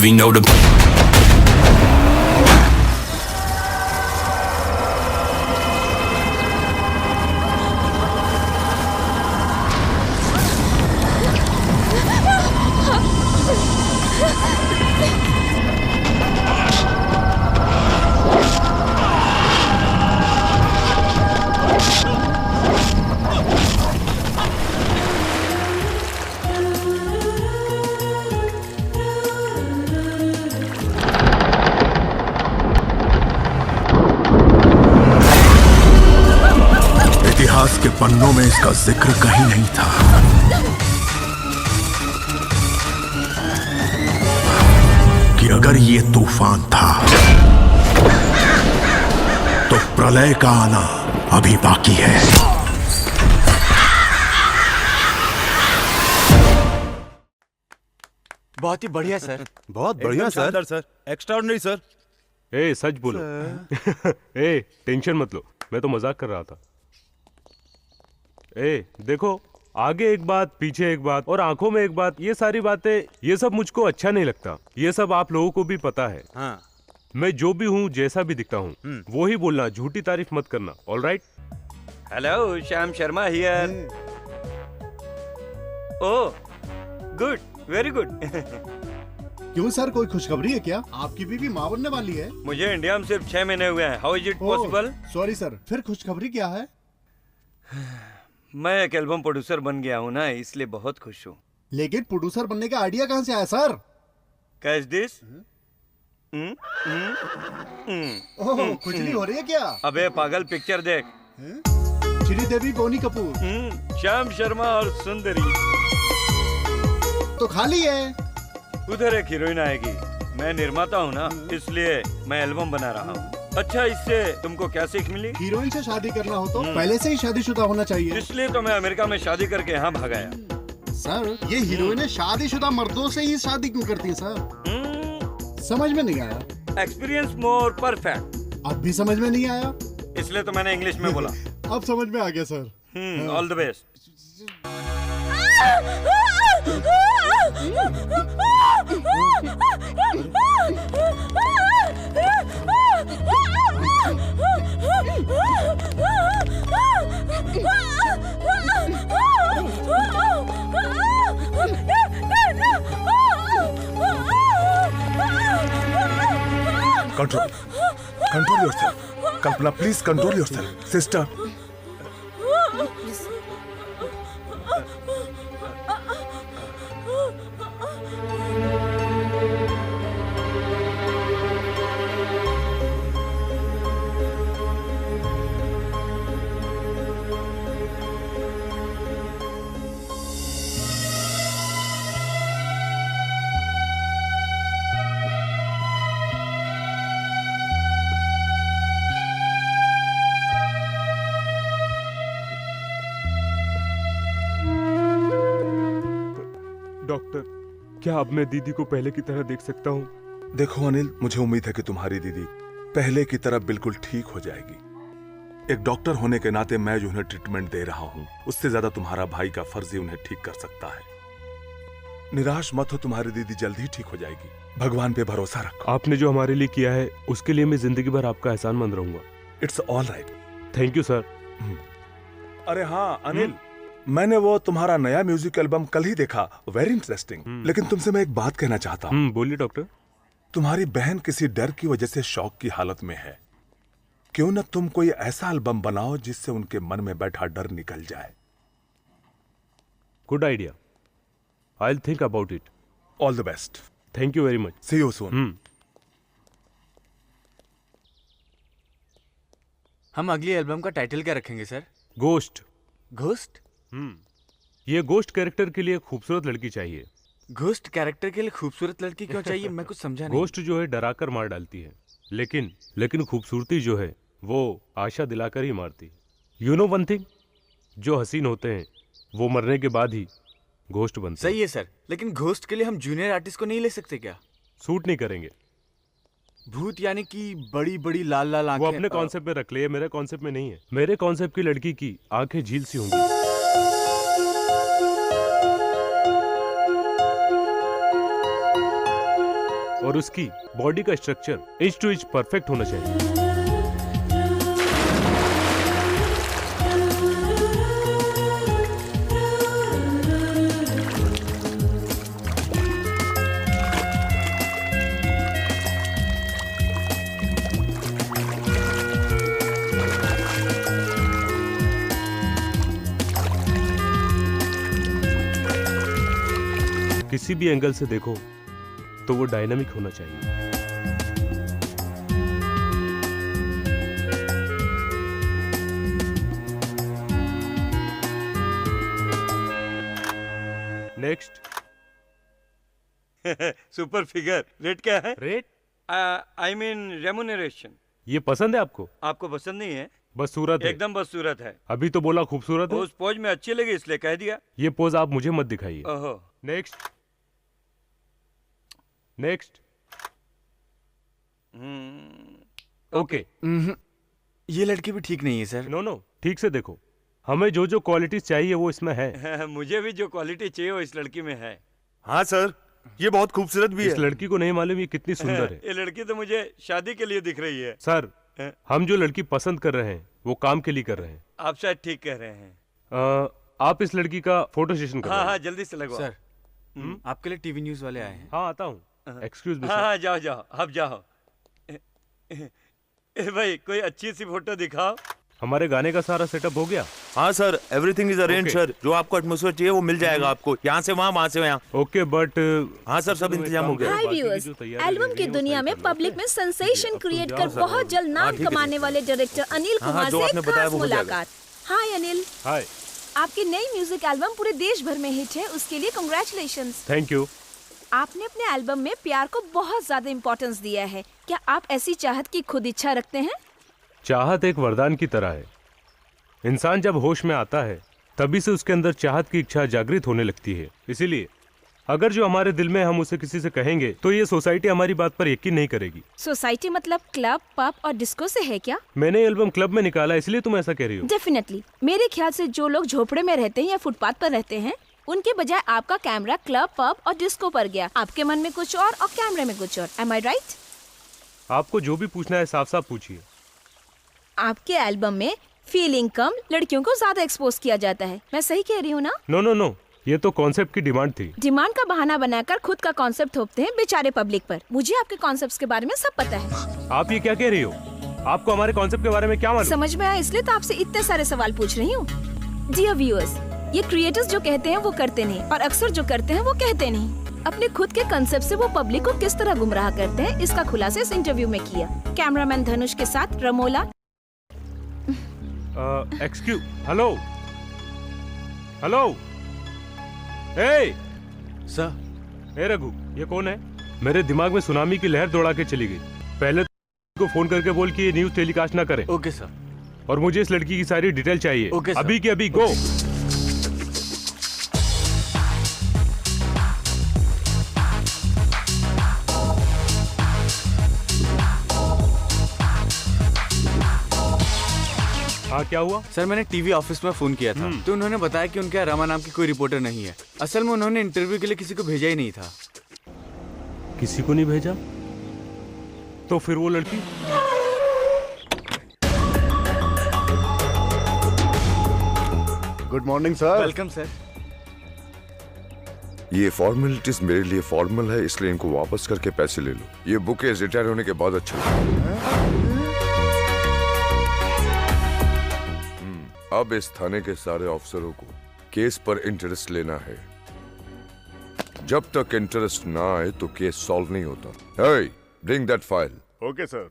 we know the इतिहास के पन्नों में इसका जिक्र कहीं नहीं था। कि अगर ये तूफान था तो प्रलय का आना अभी बाकी है। बहुत ही बढ़िया सर। बहुत बढ़िया सर। Extraordinary sir. ए सच बोलो। ए टेंशन मत लो, मैं तो मजाक कर रहा था। ए देखो, आगे एक बात पीछे एक बात और आंखों में एक बात, ये सारी बातें, ये सब मुझको अच्छा नहीं लगता। ये सब आप लोगों को भी पता है। हाँ। मैं जो भी हूँ, जैसा भी दिखता हूँ, वो ही बोलना, झूठी तारीफ मत करना। Alright? Hello, Shyam Sharma here. Oh good, very good. क्यों सर, कोई खुशखबरी है क्या? आपकी बीवी माँ बनने वाली है। मुझे इंडिया में सिर्फ 6 महीने हुए हैं। How is it possible? Sorry sir, फिर खुशखबरी क्या है? मैं एक एल्बम प्रोड्यूसर बन गया हूँ ना, इसलिए बहुत खुश हूँ। लेकिन प्रोड्यूसर बनने का आइडिया कहाँ से आया सर? Catch this. ओह, खुजली हो रही है क्या? अबे पागल, पिक्चर देख। श्रीदेवी, बोनी कपूर, श्याम शर्मा और सुंदरी। तो खाली है। उधर एक हीरोइन आएगी। मैं निर्माता हूँ ना, इसलिए मैं एल्बम बना रहा हूँ। अच्छा, इससे तुमको क्या सीख मिली? हीरोइन से शादी करना हो तो पहले से ही शादीशुदा होना चाहिए। इसलिए तो मैं अमेरिका में शादी करके यहाँ भाग आया। सर, ये हीरोइनें शादीशुदा मर्दों से ही शादी क्यों करती हैं सर? समझ में नहीं आया। Experience more perfect. अब भी समझ में नहीं आया? इसलिए तो मैंने इंग्लिश में बोला। अब समझ में आ गया sir. All the best. Control yourself. Kalpana, please control yourself. Sister, doctor, क्या अब मैं दीदी को पहले की तरह देख सकता हूँ? देखो अनिल, मुझे उम्मीद है कि तुम्हारी दीदी पहले की तरह बिल्कुल ठीक हो जाएगी। एक डॉक्टर होने के नाते मैं जो उन्हें ट्रीटमेंट दे रहा हूँ, उससे ज्यादा तुम्हारा भाई का फर्ज ही उन्हें ठीक कर सकता है। निराश मत हो, तुम्हारी दीदी जल्द ही ठीक हो जाएगी। भगवान पे भरोसा रखो। आपने जो हमारे लिए किया है, उसके लिए मैं जिंदगी भर आपका एहसानमंद रहूंगा। It's all right. Thank you sir. अरे हाँ अनिल, मैंने वो तुम्हारा नया म्यूजिक एल्बम कल ही देखा, वेरी इंटरेस्टिंग। लेकिन तुमसे मैं एक बात कहना चाहता हूँ। बोलिए डॉक्टर। तुम्हारी बहन किसी डर की वजह से शौक की हालत में है। क्यों न तुम कोई ऐसा एल्बम बनाओ जिससे उनके मन में बैठा डर निकल जाए। Good idea, I will think about it. All the best. Thank you very much. See you soon. हम अगली एल्बम का टाइटल क्या रखेंगे सर? गोस्ट। घोस्ट? ये गोस्ट कैरेक्टर के लिए खूबसूरत लड़की चाहिए। घोस्ट कैरेक्टर के लिए खूबसूरत लड़की क्यों चाहिए? मैं कुछ समझा नहीं। गोस्ट जो है डराकर मार डालती है, लेकिन खूबसूरती जो है वो आशा दिलाकर ही मारती है। यू नो वन थिंग, जो हसीन होते हैं वो मरने के बाद ही घोस्ट बनते हैं। सही है सर, लेकिन घोस्ट के लिए हम जूनियर आर्टिस्ट को नहीं ले सकते क्या? सूट नहीं करेंगे। भूत यानी कि बड़ी बड़ी लाल लाल आंखें। वो अपने कॉन्सेप्ट में रख ले, मेरे कॉन्सेप्ट में नहीं है। मेरे कॉन्सेप्ट की लड़की की आंखें झील सी होंगी। और उसकी बॉडी का structure inch to inch perfect होना चाहिए। किसी भी एंगल से देखो तो वो डायनामिक होना चाहिए। नेक्स्ट। Super figure. रेट क्या है? Rate I mean remuneration. ये पसंद है आपको? आपको पसंद नहीं है? बदसूरत है। एकदम बदसूरत है। अभी तो बोला खूबसूरत है। उस पोज में अच्छी लगी इसलिए कह दिया। ये पोज आप मुझे मत दिखाइए। ओहो। नेक्स्ट। नेक्स्ट। ओके। ये लड़की भी ठीक नहीं है सर। नो नो, ठीक से देखो। हमें जो जो क्वालिटीज चाहिए वो इसमें है। मुझे भी जो क्वालिटी चाहिए वो इस लड़की में है। हाँ सर, ये बहुत खूबसूरत भी इस है। लड़की को नहीं मालूम ये कितनी सुंदर है। ये लड़की तो मुझे शादी के लिए दिख रही है। सर, हम जो लड़की पसंद कर रहे हैं वो काम के लिए कर रहे हैं। आप शायद ठीक कह रहे हैं। आप इस लड़की का फोटो सेशन कर। हाँ, जल्दी से लगवाओ। सर, आपके लिए टीवी न्यूज वाले आए हैं। हाँ, आता हूँ। Excuse me. हाँ, जाओ जाओ, अब जाओ। भाई कोई अच्छी सी फोटो दिखाओ। हमारे गाने का सारा सेटअप हो गया? हाँ sir, everything is arrange Okay. Sir. जो आपको एटमॉस्फेयर चाहिए वो मिल जाएगा आपको। यहाँ से वहाँ से यहाँ। ओके, बट हाँ सर, सब इंतजाम हो गया। हाय व्यूअर्स, एल्बम की दुनिया में पब्लिक में सेंसेशन क्रिएट कर बहुत जल्द नाम कमाने वाले डायरेक्टर अनिल कुमार जो से आपने एक बताया खास वो हो जाएगा। मुलाकात। हाय अनिल, हाय। आपकी नई म्यूजिक एल्बम पूरे देश भर में हिट है, उसके लिए कांग्रेचुलेशंस। Thank you. आपने अपने एल्बम में प्यार को बहुत ज्यादा इम्पोर्टेंस दिया है। क्या आप ऐसी चाहत की खुद इच्छा रखते हैं? चाहत एक वरदान की तरह है। इंसान जब होश में आता है तभी से उसके अंदर चाहत की इच्छा जागृत होने लगती है। इसीलिए अगर जो हमारे दिल में हम उसे किसी से कहेंगे तो ये सोसाइटी हमारी बात पर यकीन नहीं करेगी। सोसाइटी मतलब क्लब, पब और डिस्को से है क्या? मैंने एल्बम क्लब में निकाला इसलिए तुम ऐसा कह रही हो? डेफिनेटली। मेरे ख्याल से जो लोग झोपड़े में रहते हैं या फुटपाथ पर रहते हैं, उनके बजाय आपका कैमरा क्लब, पब और डिस्को पर गया। आपके मन में कुछ और कैमरे में कुछ और। M I right? आपको जो भी पूछना है साफ साफ पूछिए। आपके एल्बम में फीलिंग कम, लड़कियों को ज्यादा एक्सपोज किया जाता है। मैं सही कह रही हूँ ना? नो नो नो, ये तो कॉन्सेप्ट की डिमांड थी। डिमांड का बहाना बनाकर खुद का कॉन्सेप्ट थोपते हैं बेचारे पब्लिक पर। मुझे आपके कॉन्सेप्ट्स के बारे में सब पता है। आप ये क्या कह रही हो? आपको हमारे कॉन्सेप्ट के बारे में क्या मालूम? समझ में आया, इसलिए तो आपसे इतने सारे सवाल पूछ रही हूँ। डियर व्यूअर्स, ये क्रिएटर्स जो कहते हैं वो करते नहीं, और अक्सर जो करते हैं वो कहते नहीं। अपने खुद के कंसेप्ट से वो पब्लिक को किस तरह गुमराह करते हैं, इसका खुलासा इस इंटरव्यू में किया। कैमरामैन धनुष के साथ रमोला। एक्सक्यूज, हेलो हेलो, ए सर। ए रघु, ये कौन है? मेरे दिमाग में सुनामी की लहर दौड़ा के चली गई। पहले को फोन करके बोल कि ये न्यूज टेलीकास्ट ना करे। Okay sir. और मुझे इस लड़की की सारी डिटेल चाहिए। Okay sir. अभी की अभी, गो। हाँ, क्या हुआ? सर, मैंने टीवी ऑफिस में फोन किया था तो उन्होंने बताया कि उनके यहाँ रमा नाम की कोई रिपोर्टर नहीं है। असल में उन्होंने इंटरव्यू के लिए किसी को भेजा ही नहीं था। किसी को नहीं भेजा? तो फिर वो लड़की? Good morning sir. Welcome sir. ये फॉर्मेलिटीज मेरे लिए फॉर्मल है, इसलिए इनको वापस करके पैसे ले लो। ये बुके रिटायर होने के बाद अच्छा अब इस थाने के सारे अफसरों को केस पर इंटरेस्ट लेना है। जब तक इंटरेस्ट ना आए तो केस सॉल्व नहीं होता। Hey, bring that file. Okay sir.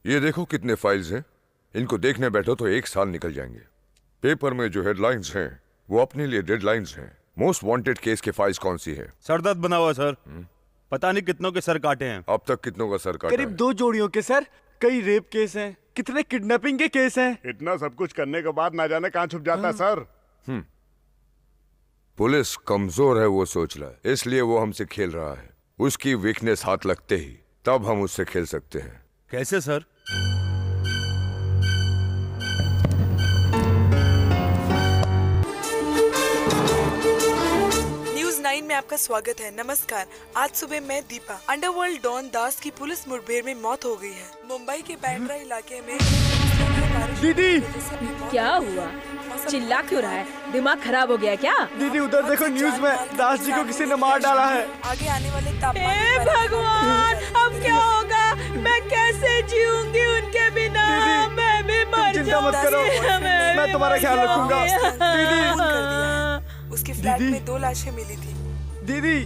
ये देखो कितने फाइल्स हैं। इनको देखने बैठो तो 1 साल निकल जाएंगे। पेपर में जो हेडलाइंस हैं वो अपने लिए डेडलाइंस हैं। मोस्ट वांटेड केस के फाइल्स कौन सी है? सर दर्द बना हुआ सर। पता नहीं कितनों के सर काटे हैं। अब तक कितनों का सर काटा करीब है? 2 जोड़ियों के सर। कई रेप केस हैं, कितने किडनैपिंग के केस हैं। इतना सब कुछ करने के बाद ना जाने कहाँ छुप जाता है सर। पुलिस कमजोर है वो सोच रहा है, इसलिए वो हमसे खेल रहा है। उसकी वीकनेस हाथ लगते ही तब हम उससे खेल सकते हैं। कैसे सर? न्यूज़ 9 में आपका आपका स्वागत है। नमस्कार। आज सुबह मैं दीपा, अंडरवर्ल्ड डॉन दास की पुलिस मुठभेड़ में मौत हो गई है। मुंबई के बैंड्रा इलाके में दीदी क्या हुआ? चिल्ला क्यों रहा है? दिमाग खराब हो गया क्या? दीदी उधर देखो, न्यूज में दास जी को किसी ने मार डाला है। आगे आने वाले तापमान हे भगवान, अब क्या होगा? मैं कैसे जीऊंगी उनके बिना? मैं भी मर चिंता मत करो, मैं तुम्हारा ख्याल रखूंगा। दीदी उसके फ्लैट में 2 लाशें मिली थी। दीदी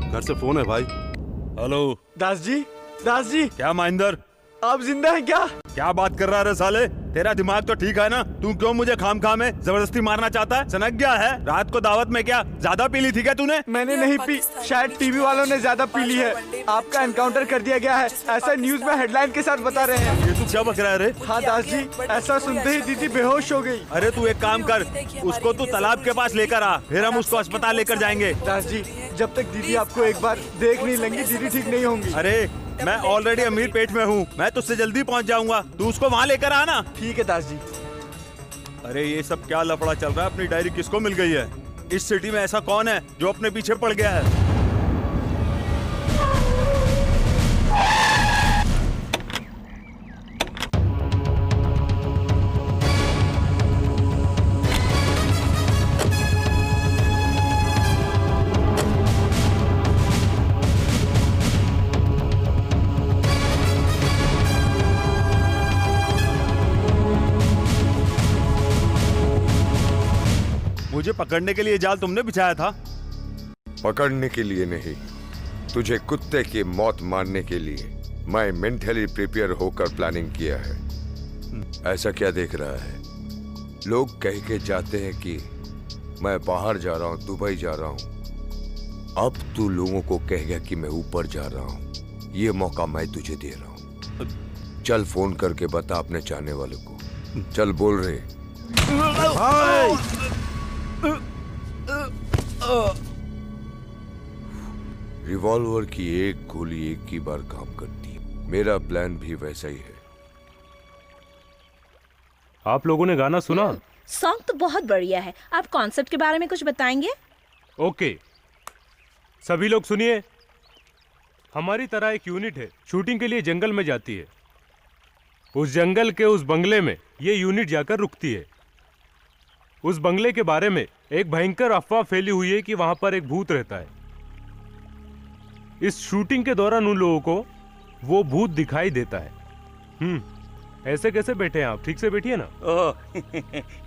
घर से फोन है भाई। हेलो दास जी, दास जी क्या महेंद्र, आप जिंदा हैं क्या? क्या बात कर रहा है साले? तेरा दिमाग तो ठीक है ना? तू क्यों मुझे खाम में जबरदस्ती मारना चाहता है? सनक गया है? रात को दावत में क्या ज्यादा पी ली थी क्या तूने? मैंने नहीं पी, शायद टीवी वालों ने ज्यादा पी ली है। आपका एनकाउंटर कर दिया गया है, ऐसा न्यूज में हेडलाइन के साथ बता रहे हैं। ये तू क्या बक रहा है रे? हाँ दास जी, ऐसा सुनते ही दीदी बेहोश हो गई। अरे तू एक काम कर, उसको तू तालाब के पास लेकर आ, फिर हम उसको अस्पताल लेकर जाएंगे। दास जी, जब तक दीदी आपको एक बार देख नहीं लेंगी, दीदी ठीक नहीं होंगी। अरे मैं ऑलरेडी अमीर पेट में हूँ, मैं तुझसे जल्दी पहुँच जाऊंगा, तू उसको वहाँ लेकर आना। ठीक है दास जी। अरे ये सब क्या लफड़ा चल रहा है? अपनी डायरी किसको मिल गई है? इस सिटी में ऐसा कौन है जो अपने पीछे पड़ गया है? मुझे पकड़ने के लिए जाल तुमने बिछाया था? पकड़ने के लिए नहीं, तुझे कुत्ते की मौत मारने के लिए मैं मेंटली प्रिपेयर होकर प्लानिंग किया है। ऐसा क्या देख रहा है? लोग कह के जाते हैं कि मैं बाहर जा रहा हूँ, दुबई जा रहा हूँ। अब तू लोगों को कहेगा कि मैं ऊपर जा रहा हूँ। ये मौका मैं तुझे दे रहा हूँ। चल फोन करके बता अपने चाहने वालों को। चल बोल रहे। रिवॉल्वर की एक गोली एक ही बार काम करती है। मेरा प्लान भी वैसा ही है। आप लोगों ने गाना सुना? सॉन्ग तो बहुत बढ़िया है। आप कॉन्सेप्ट के बारे में कुछ बताएंगे? ओके, सभी लोग सुनिए। हमारी तरह एक यूनिट है, शूटिंग के लिए जंगल में जाती है। उस जंगल के उस बंगले में ये यूनिट जाकर रुकती है। उस बंगले के बारे में एक भयंकर अफवाह फैली हुई है कि वहां पर एक भूत रहता है। इस शूटिंग के दौरान उन लोगों को वो भूत दिखाई देता है। ऐसे कैसे बैठे हैं आप? ठीक से बैठिए ना। ओह,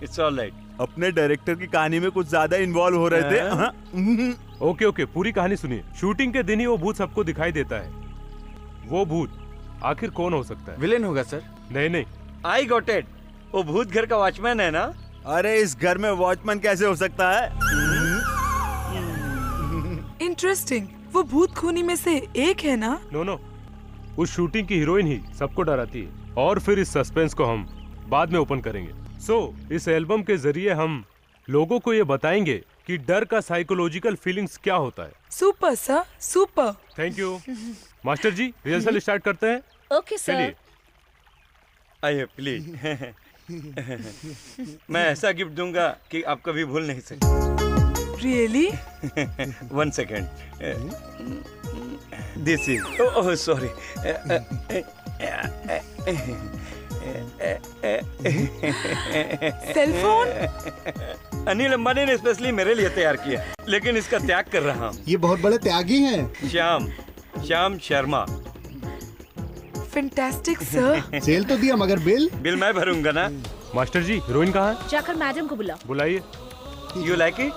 इट्स ऑल राइट। अपने डायरेक्टर की कहानी में कुछ ज्यादा इन्वॉल्व हो रहे थे। ओके ओके, पूरी कहानी सुनिए। शूटिंग के दिन ही वो भूत सबको दिखाई देता है। वो भूत आखिर कौन हो सकता है? विलेन होगा सर। नहीं नहीं, आई गॉट इट। वो भूत घर का वॉचमैन है ना? अरे इस घर में वॉचमैन कैसे हो सकता है? इंटरेस्टिंग। वो भूत खूनी में से एक है ना? नो नो, उस शूटिंग की हीरोइन ही सबको डराती है। और फिर इस सस्पेंस को हम बाद में ओपन करेंगे। इस एल्बम के जरिए हम लोगों को ये बताएंगे कि डर का साइकोलॉजिकल फीलिंग्स क्या होता है। Super sir, super. Thank you. Master ji, rehearsal start करते हैं। Okay sir. चलिए। आइए प्लीज। मैं ऐसा गिफ्ट दूंगा कि आप कभी भूल नहीं सकते। Really? 1 second. This is, oh sorry. Cell phone? Anil Ambani ने स्पेशली मेरे लिए तैयार किया, लेकिन इसका त्याग कर रहा हूँ। ये बहुत बड़े त्यागी हैं। Shyam Sharma. Fantastic sir. Cell तो दिया मगर बिल मैं भरूंगा ना। मास्टर जी, हीरोइन कहाँ है? जाकर मैडम को बुलाओ। बुलाइए। You like it?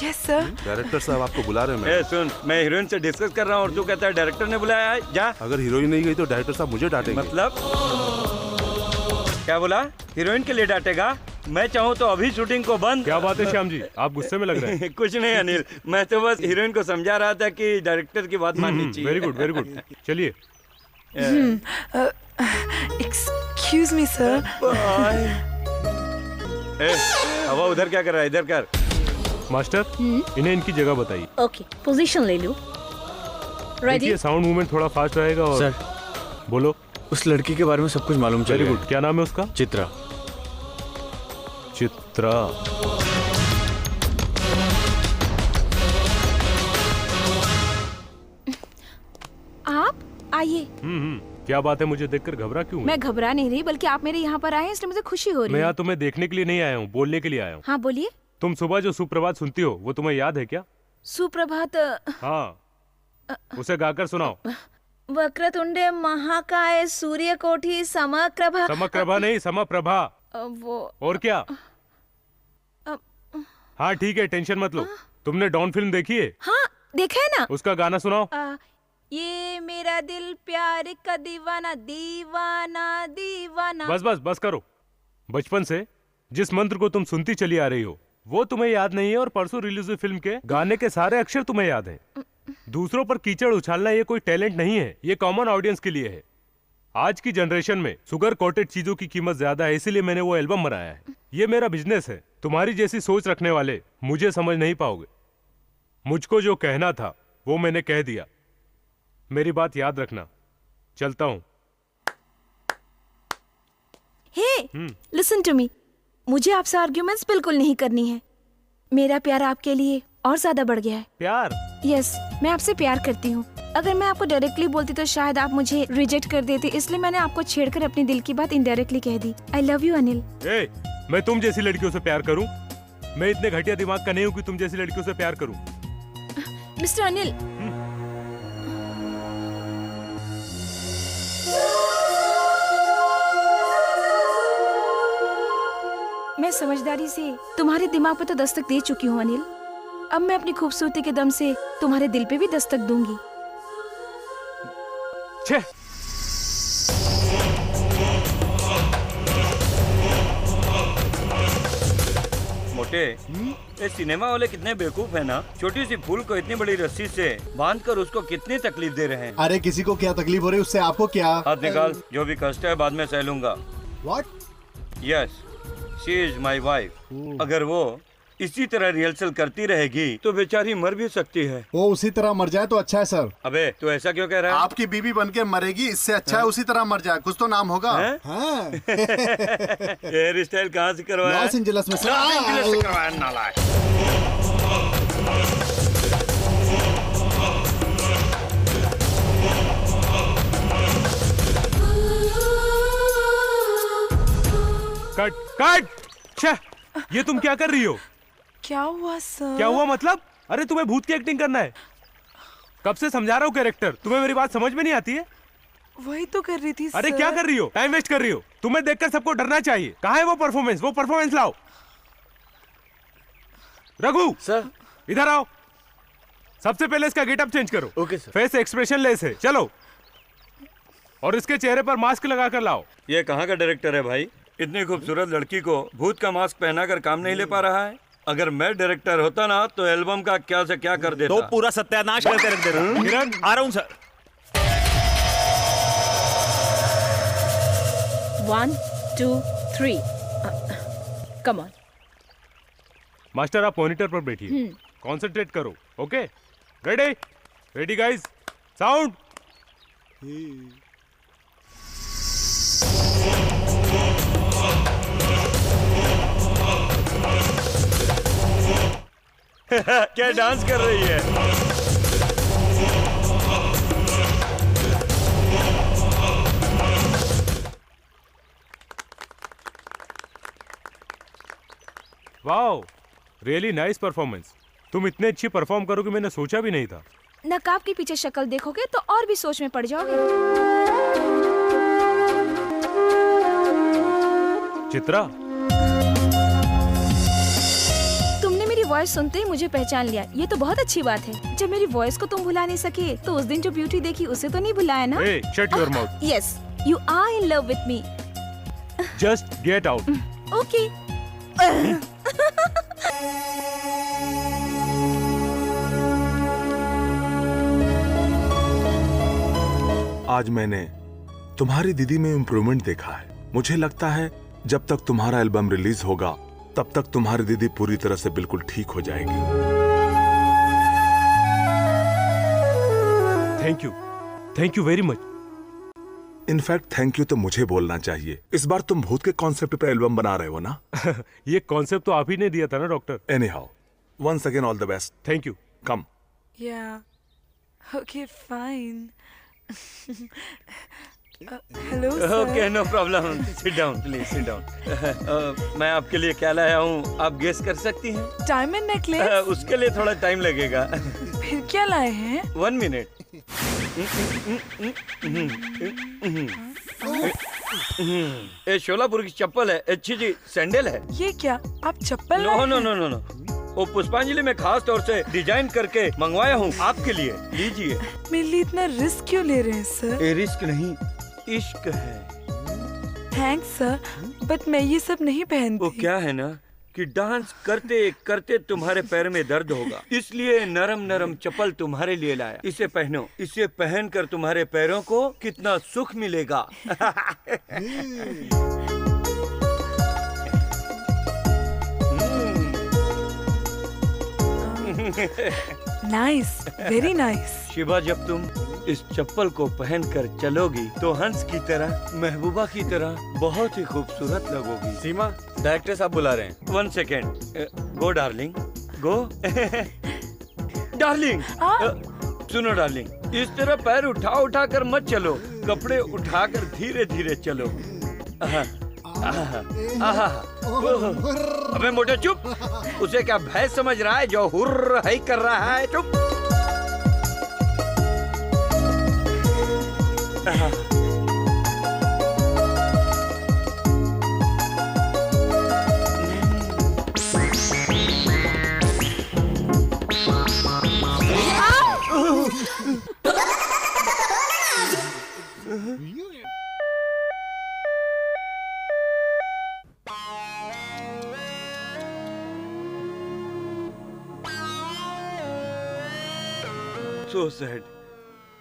Yes sir. Director साहब आपको बुला रहे हैं। सुन, मैं हीरोइन से डिस्कस कर रहा हूँ और तू कहता है डायरेक्टर ने बुलाया है। जा। अगर हीरोइन नहीं गई तो डायरेक्टर साहब मुझे डांटेंगे। मतलब क्या बोला? हीरोइन के लिए डांटेगा? मैं चाहूँ तो अभी शूटिंग को बंद। क्या बात है श्याम जी, आप गुस्से में लग रहे हैं। कुछ नहीं अनिल, मैं तो बस हीरोइन को समझा रहा था कि डायरेक्टर की बात माननी चाहिए। Very good, very good. चलिए। Excuse me sir. हवा उधर क्या कर रहा है? इधर कर। मास्टर, इन्हें इनकी जगह बताइए। ओके, पोजीशन ले लो। रेडी? साउंड मूवमेंट थोड़ा फास्ट रहेगा। और सर बोलो। उस लड़की के बारे में सब कुछ मालूम चल वेरी गया गुड। क्या नाम है उसका? चित्रा। चित्रा। आप आइए। क्या बात है, मुझे देखकर घबरा क्यों है? मैं घबरा नहीं रही, बल्कि आप मेरे यहाँ पर आए हैं इसलिए मुझे खुशी हो रही मैं है। यहाँ तुम्हें देखने के लिए नहीं आया हूँ, बोलने के लिए आया हूँ। हाँ बोलिए। तुम सुबह जो सुप्रभात सुनती हो वो तुम्हें याद है क्या? सुप्रभात। हाँ, उसे गाकर सुनाओ। वक्रतुंडे महाकाय सूर्यकोटि समप्रभा। समप्रभा नहीं, समप्रभा। वो और क्या? हाँ ठीक है, टेंशन मत लो। तुमने डॉन फिल्म देखी है? हाँ देखा है ना। उसका गाना सुनाओ। ये मेरा दिल प्यार का दीवाना दीवाना दीवाना। बस बस बस करो। बचपन से जिस मंत्र को तुम सुनती चली आ रही हो वो तुम्हें याद नहीं है, और परसों रिलीज हुई फिल्म के गाने के सारे अक्षर तुम्हें याद हैं। दूसरों पर कीचड़ उछालना ये कोई टैलेंट नहीं है, ये कॉमन ऑडियंस के लिए है। आज की जनरेशन में शुगर कोटेड चीजों की कीमत ज्यादा है, इसीलिए मैंने वो एल्बम बनाया है। ये मेरा बिजनेस है। तुम्हारी जैसी सोच रखने वाले मुझे समझ नहीं पाओगे। मुझको जो कहना था वो मैंने कह दिया। मेरी बात याद रखना। चलता हूं। हे, लिसन टू मी। मुझे आपसे आर्ग्यूमेंट्स बिल्कुल नहीं करनी है। मेरा प्यार आपके लिए और ज्यादा बढ़ गया है। प्यार? यस, मैं आपसे प्यार करती हूँ। अगर मैं आपको डायरेक्टली बोलती तो शायद आप मुझे रिजेक्ट कर देते, इसलिए मैंने आपको छेड़कर अपने दिल की बात इनडायरेक्टली कह दी। I love you Anil. मैं तुम जैसी लड़कियों से प्यार करूं? मैं इतने घटिया दिमाग का नहीं हूं कि तुम जैसी लड़कियों से प्यार करूं। मिस्टर अनिल, मैं समझदारी से तुम्हारे दिमाग पे तो दस्तक दे चुकी हूँ अनिल। अब मैं अपनी खूबसूरती के दम से तुम्हारे दिल पे भी दस्तक दूंगी। छे। मोटे, ये सिनेमा वाले कितने बेवकूफ है ना। छोटी सी फूल को इतनी बड़ी रस्सी से बांधकर उसको कितनी तकलीफ दे रहे हैं। अरे किसी को क्या तकलीफ हो रही है उससे आपको क्या? हाथ निकाल, जो भी कष्ट है बाद में सह लूंगा। What? Yes, she is my wife. अगर वो इसी तरह रिहर्सल करती रहेगी तो बेचारी मर भी सकती है। वो उसी तरह मर जाए तो अच्छा है सर। अबे तू ऐसा क्यों कह रहा है? आपकी बीवी बनके मरेगी, इससे अच्छा है उसी तरह मर जाए। कुछ तो नाम होगा। हाँ। हेयर स्टाइल कहाँ से करवाया? लॉस एंजलिस में। लॉस एंजलिस से करवाया नालायक। Cut cut. ये तुम क्या कर रही हो? क्या हुआ सर? क्या हुआ मतलब? अरे तुम्हें भूत की एक्टिंग करना है। कब से समझा रहा हूँ कैरेक्टर, तुम्हें मेरी बात समझ में नहीं आती है? वही तो कर रही थी अरे सर। क्या कर रही हो? टाइम वेस्ट कर रही हो। तुम्हें देखकर सबको डरना चाहिए। कहाँ है वो परफॉर्मेंस? वो परफॉर्मेंस लाओ। रघु सर, इधर आओ। सबसे पहले इसका गेटअप चेंज करो। Okay sir. Face expression less है, चलो। और इसके चेहरे पर मास्क लगा कर लाओ। ये कहाँ का डायरेक्टर है भाई? इतनी खूबसूरत लड़की को भूत का मास्क पहनाकर काम नहीं ले पा रहा है। अगर मैं डायरेक्टर होता ना तो एल्बम का क्या से क्या कर देता। तो पूरा सत्यानाश करके रख देता। किरण, आ रहा हूँ सर। 1 2 3 come on. मास्टर आप मॉनिटर पर बैठिए, कंसंट्रेट करो। Okay, ready? Ready guys, sound. क्या डांस कर रही है? Wow, really nice performance. तुम इतने अच्छी परफॉर्म करोगे मैंने सोचा भी नहीं था। नकाब के पीछे शक्ल देखोगे तो और भी सोच में पड़ जाओगे। चित्रा, तुमने मेरी वॉइस सुनते ही मुझे पहचान लिया, ये तो बहुत अच्छी बात है। जब मेरी वॉइस को तुम भुला नहीं सके तो उस दिन जो ब्यूटी देखी उसे तो नहीं भुलाया ना? hey, shut your mouth. Yes, you are in love with me. Just get out. Okay. आज मैंने तुम्हारी दीदी में इम्प्रूवमेंट देखा है। मुझे लगता है जब तक तुम्हारा एल्बम रिलीज होगा तब तक तुम्हारी दीदी पूरी तरह से बिल्कुल ठीक हो जाएगी। Thank you very much. In fact thank you तो मुझे बोलना चाहिए। इस बार तुम भूत के कॉन्सेप्ट पे एल्बम बना रहे हो ना? ये कॉन्सेप्ट तो आप ही ने दिया था ना doctor. Anyhow, once again all the best. Thank you. Come. Yeah. Okay, fine. Hello, sir. Okay, no problem, sit down please, sit down. मैं आपके लिए क्या लाया हूँ, आप गेस कर सकती हैं? Diamond necklace? उसके लिए थोड़ा टाइम लगेगा। फिर क्या लाए हैं? 1 मिनट। ये शोलापुर की चप्पल है, अच्छी जी सैंडल है। ये क्या, आप चप्पल नो लाए नो हैं? नो नो नो, वो पुष्पांजलि में खास तौर से डिजाइन करके मंगवाया हूँ आपके लिए, लीजिए। मेरे लिए इतना रिस्क क्यों ले रहे हैं सर? ये रिस्क नहीं, इश्क है। थैंक्स सर, बट मैं ये सब नहीं पहनती। वो क्या है ना कि डांस करते करते तुम्हारे पैर में दर्द होगा, इसलिए नरम नरम चप्पल तुम्हारे लिए लाया। इसे पहनो, इसे पहनकर तुम्हारे पैरों को कितना सुख मिलेगा। Nice, very nice. शिवा, जब तुम इस चप्पल को पहनकर चलोगी तो हंस की तरह, महबूबा की तरह बहुत ही खूबसूरत लगोगी। सीमा, डायरेक्टर साहब बुला रहे हैं। 1 सेकेंड। गो डार्लिंग, गो। डार्लिंग, सुनो डार्लिंग, इस तरह पैर उठा उठा कर मत चलो, कपड़े उठाकर धीरे धीरे चलो। अबे मोटे चुप, उसे क्या भैंस समझ रहा है जो हुर्र है कर रहा है? चुप। So sad.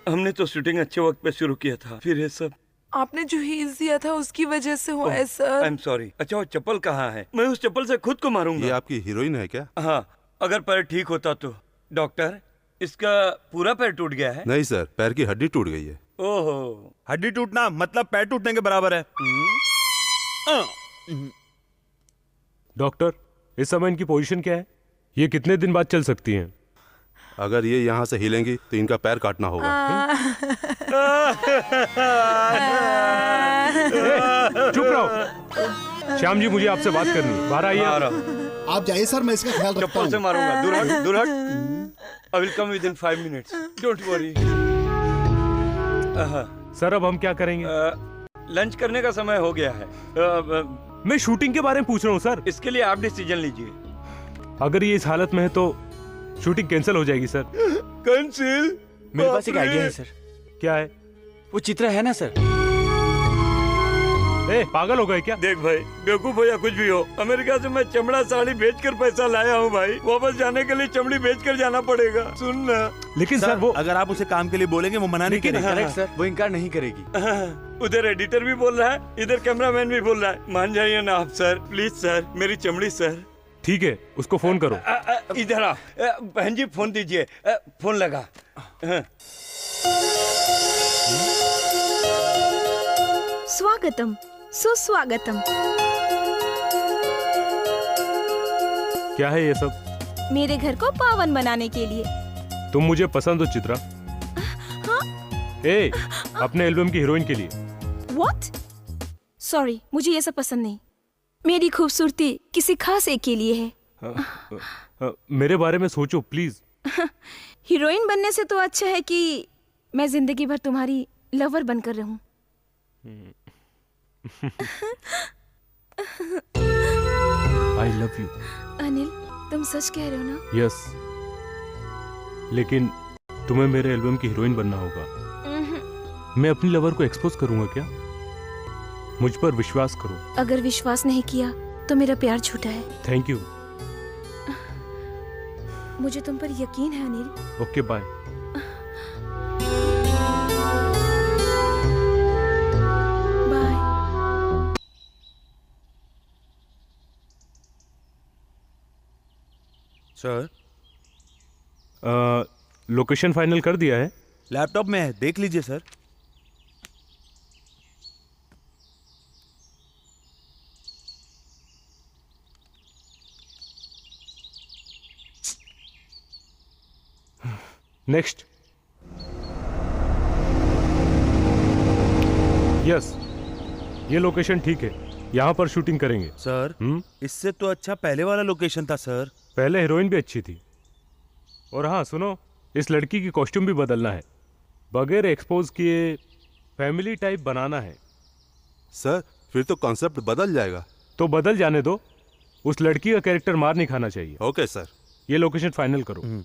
हमने तो शूटिंग अच्छे वक्त पे शुरू किया था, फिर ये सब। आपने जो हील्स दिया था उसकी वजह से हुआ है सर। I am sorry. अच्छा, वो चप्पल कहाँ है? मैं उस चप्पल से खुद को मारूंगा। ये आपकी हीरोइन है क्या? हाँ, अगर पैर ठीक होता तो। डॉक्टर, इसका पूरा पैर टूट गया है? नहीं सर, पैर की हड्डी टूट गई है। ओहो, हड्डी टूटना मतलब पैर टूटने के बराबर है। डॉक्टर, इस समय इनकी पोजीशन क्या है? ये कितने दिन बाद चल सकती हैं? अगर ये यहाँ से हिलेंगी तो इनका पैर काटना होगा। चुप रहो। श्याम जी, मुझे आपसे बात करनी है। बाहर आइए। आप जाइए सर, मैं इसका ख्याल रखता चप्पल से हूँ। मारूंगा। दूर हट, दूर हट। I will come within 5 minutes. Don't worry. Sir, अब हम क्या करेंगे? लंच करने का समय हो गया है। मैं शूटिंग के बारे में पूछ रहा हूँ सर। इसके लिए आप डिसीजन लीजिए। अगर ये इस हालत में है तो शूटिंग कैंसिल हो जाएगी सर। कैंसिल? मेरे पास एक आइडिया है सर। क्या है? वो चित्रा है ना सर? ए, पागल हो गए क्या? देख भाई, बेवकूफ हो या कुछ भी हो, अमेरिका से मैं चमड़ा साड़ी बेचकर पैसा लाया हूँ भाई। वापस जाने के लिए चमड़ी बेचकर जाना पड़ेगा। सुन ना। लेकिन सर वो, अगर आप उसे काम के लिए बोलेंगे वो मना नहीं करेगी। करेक्ट सर, वो इनकार नहीं करेगी। उधर एडिटर भी बोल रहा है, इधर कैमरामैन भी बोल रहा है। मान जाइए ना आप सर, प्लीज सर, मेरी चमड़ी सर। ठीक है, उसको फोन करो। इधर आ बहन जी, फोन दीजिए। फोन लगा। स्वागतम, सुस्वागतम। क्या है ये सब? मेरे घर को पावन बनाने के लिए। तुम मुझे पसंद हो चित्रा। ए, अपने एल्बम की हीरोइन के लिए। What? सॉरी, मुझे ये सब पसंद नहीं। मेरी खूबसूरती किसी खास एक के लिए है। मेरे बारे में सोचो प्लीज। हीरोइन बनने से तो अच्छा है कि मैं जिंदगी भर तुम्हारी लवर बनकर रहूं। आई लव यू। अनिल, तुम सच कह रहे हो ना? यस, लेकिन तुम्हें मेरे एल्बम की हीरोइन बनना होगा। मैं अपनी लवर को एक्सपोज करूंगा क्या? मुझ पर विश्वास करो। अगर विश्वास नहीं किया तो मेरा प्यार झूठा है। Thank you. मुझे तुम पर यकीन है Anil. Okay, bye. Bye. Sir, location final कर दिया है? लैपटॉप में है, देख लीजिए सर। नेक्स्ट। यस, ये लोकेशन ठीक है, यहाँ पर शूटिंग करेंगे। सर इससे तो अच्छा पहले वाला लोकेशन था सर। पहले हीरोइन भी अच्छी थी। और हाँ सुनो, इस लड़की की कॉस्ट्यूम भी बदलना है, बगैर एक्सपोज किए फैमिली टाइप बनाना है। सर फिर तो कॉन्सेप्ट बदल जाएगा। तो बदल जाने दो, उस लड़की का कैरेक्टर मार नहीं खाना चाहिए। Okay sir. ये लोकेशन फाइनल करो।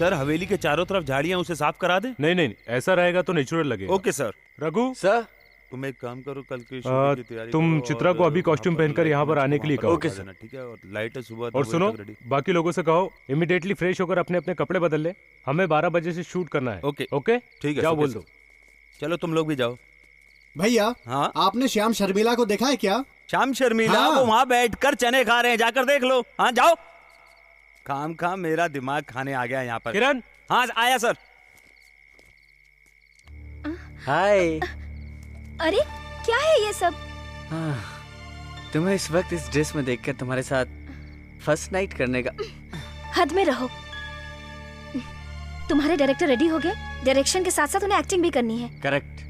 सर हवेली के चारों तरफ झाड़ियां उसे साफ करा दे। नहीं नहीं, ऐसा रहेगा तो नेचुरल लगेगा। Okay sir. रघु सर, तुम एक काम करो, कल की शूटिंग की तैयारी तुम करो चित्रा को अभी कॉस्ट्यूम पहनकर यहाँ पर आने के लिए कहो। Okay sir. ठीक है, और लाइट है सुबह। और सुनो, बाकी लोगों से कहो इमीडिएटली फ्रेश होकर अपने अपने कपड़े बदल ले, हमें 12 बजे से शूट करना है। ओके ओके ठीक है, जाओ, ओके बोल सर। दो। चलो तुम लोग भी जाओ। भैया हाँ आपने श्याम शर्मिला को देखा है क्या? श्याम शर्मिला हाँ। वो वहाँ बैठकर चने खा रहे हैं, जाकर देख लो। हाँ जाओ। काम खा मेरा दिमाग खाने आ गया यहाँ पर। किरण। हाँ आया सर। हाय। अरे क्या है ये सब? तुम्हें इस वक्त इस ड्रेस में देखकर तुम्हारे साथ फर्स्ट नाइट करने का। हद में रहो। तुम्हारे डायरेक्टर रेडी हो गए? डायरेक्शन के साथ साथ उन्हें एक्टिंग भी करनी है। करेक्ट,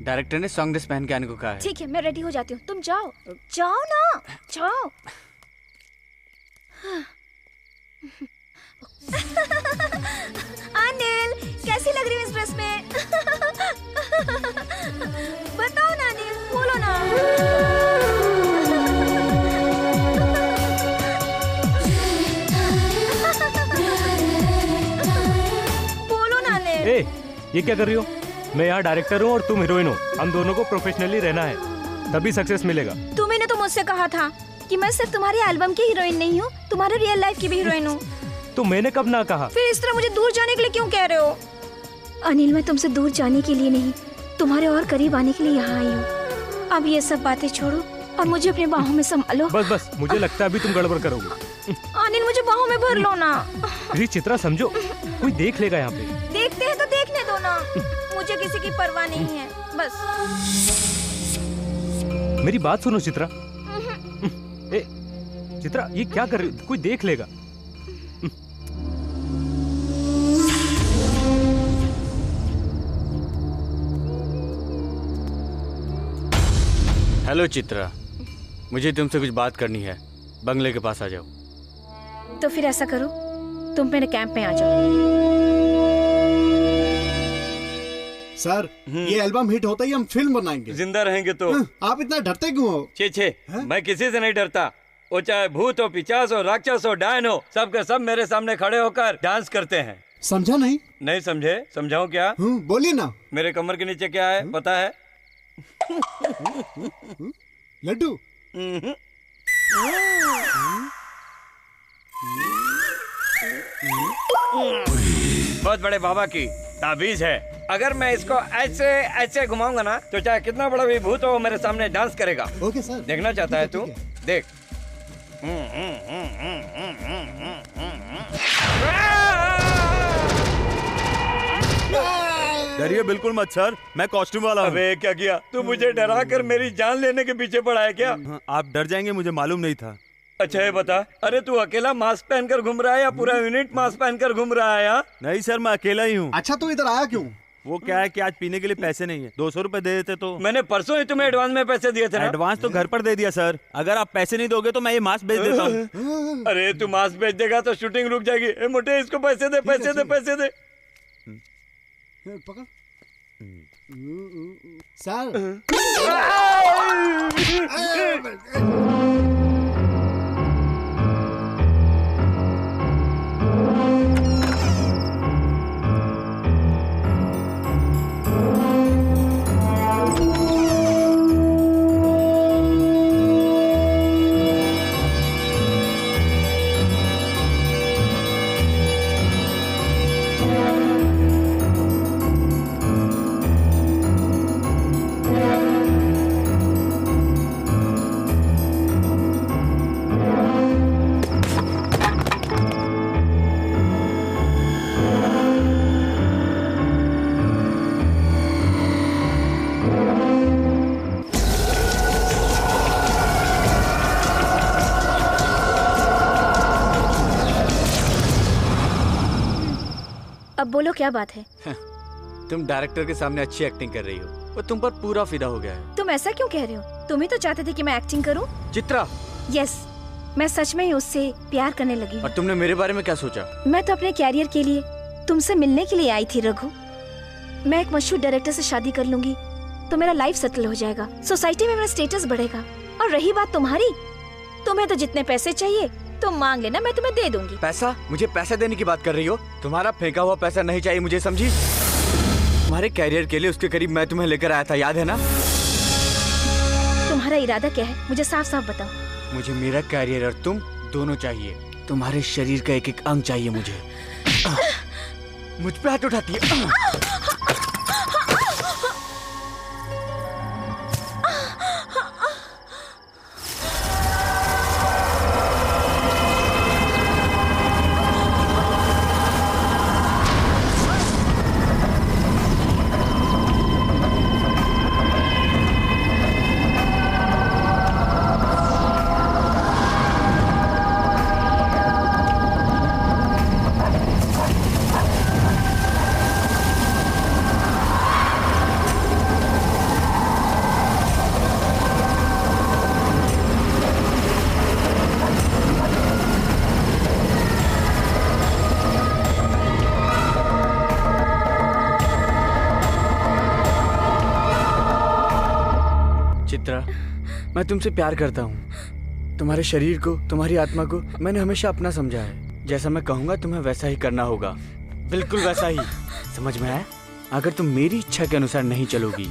डायरेक्टर ने सॉन्ग ड्रेस पहन के आने को कहा है। ठीक है, मैं रेडी हो जाती हूँ, तुम जाओ। जाओ ना, जाओ। अनिल, कैसी लग रही है इस ड्रेस में? बताओ ना अनिल, बोलो ना। बोलो ना अनिल। ए, ये क्या कर रही हो? मैं यहाँ डायरेक्टर हूँ और तुम हीरोइन हो। हम दोनों को प्रोफेशनली रहना है, तभी सक्सेस मिलेगा। तुम्हें तो मुझसे कहा था कि मैं सिर्फ तुम्हारी एल्बम की हीरोइन नहीं हूँ, तुम्हारे रियल लाइफ की भी हीरोइन हूँ। तो मैंने कब ना कहा? फिर इस तरह मुझे दूर जाने के लिए क्यों कह रहे हो? अनिल, मैं तुमसे दूर जाने के लिए नहीं, तुम्हारे और करीब आने के लिए यहाँ आई हूँ। अब ये सब बातें छोड़ो और मुझे अपनी बाहों में संभालो। बस मुझे लगता है अभी तुम गड़बड़ करोगे। अनिल, मुझे बाहों में भर लो ना। प्लीज चित्रा समझो, कोई देख लेगा यहाँ पे। देखते हैं तो देखने दो ना, मुझे किसी की परवाह नहीं है। बस मेरी बात सुनो चित्रा। ए, चित्रा ये क्या कर रही हो? कोई देख लेगा। हेलो चित्रा, मुझे तुमसे कुछ बात करनी है, बंगले के पास आ जाओ। तो फिर ऐसा करो, तुम मेरे कैंप में आ जाओ। सर ये एल्बम हिट होता ही हम फिल्म बनाएंगे। जिंदा रहेंगे तो। आप इतना डरते क्यों हो? छे मैं किसी से नहीं डरता। वो चाहे भूत हो, पिशाच हो, राक्षस हो, डायन हो, सब के सब मेरे सामने खड़े होकर डांस करते हैं। समझा नहीं? नहीं समझे? समझाऊं क्या? बोलिए ना। मेरे कमर के नीचे क्या है पता है? लड्डू। बहुत बड़े बाबा की ताबीज है। अगर मैं इसको ऐसे ऐसे घुमाऊंगा ना तो चाहे कितना बड़ा भी भूत हो मेरे सामने डांस करेगा। Okay sir. देखना चाहता है तू? देख। डरिए बिल्कुल मत सर, मैं कॉस्ट्यूम वाला हूँ। अबे क्या किया तू? मुझे डरा कर मेरी जान लेने के पीछे पड़ा है क्या? आप डर जाएंगे, मुझे मालूम नहीं था। अच्छा ये बता, अरे तू अकेला मास्क पहनकर घूम रहा है या पूरा यूनिट मास्क पहनकर घूम रहा है? या नहीं सर, मैं अकेला ही हूँ। अच्छा तू इधर आया क्यों? वो क्या है कि आज पीने के लिए पैसे नहीं है, 200 रुपए दे देते तो। मैंने परसों ही तुम्हें एडवांस में पैसे दिए थे ना? एडवांस तो घर पर दे दिया सर, अगर आप पैसे नहीं दोगे तो मैं ये मास्क बेच देता हूँ। अरे तू मास्क बेच देगा तो शूटिंग रुक जाएगी। ए मोटे, इसको पैसे दे, पैसे दे, पैसे दे। पकड़ सर। अब बोलो क्या बात है? तुम डायरेक्टर के सामने अच्छी एक्टिंग कर रही हो, वो तुम पर पूरा फिदा हो गया है। तुम ऐसा क्यों कह रहे हो? तुम ही तो चाहते थे कि मैं एक्टिंग करूं। चित्रा, यस, मैं सच में ही उससे प्यार करने लगी हूँ। और तुमने मेरे बारे में क्या सोचा? मैं तो अपने कैरियर के लिए तुमसे मिलने के लिए आई थी रघु। मैं एक मशहूर डायरेक्टर से शादी कर लूंगी तो मेरा लाइफ सेटल हो जाएगा, सोसाइटी में मेरा स्टेटस बढ़ेगा। और रही बात तुम्हारी, तुम्हें तो जितने पैसे चाहिए तुम मांग लेना, मैं तुम्हें दे दूंगी। पैसा? मुझे पैसा देने की बात कर रही हो? तुम्हारा फेंका हुआ पैसा नहीं चाहिए मुझे, समझी? तुम्हारे कैरियर के लिए उसके करीब मैं तुम्हें लेकर आया था, याद है ना? तुम्हारा इरादा क्या है, मुझे साफ साफ बताओ। मुझे मेरा कैरियर और तुम दोनों चाहिए। तुम्हारे शरीर का एक एक अंग चाहिए मुझे। मुझ पे हाथ उठाती है। चित्रा, मैं तुमसे प्यार करता हूँ। तुम्हारे शरीर को, तुम्हारी आत्मा को मैंने हमेशा अपना समझा है। जैसा मैं कहूँगा तुम्हें वैसा ही करना होगा, बिल्कुल वैसा ही। समझ में आया? अगर तुम मेरी इच्छा के अनुसार नहीं चलोगी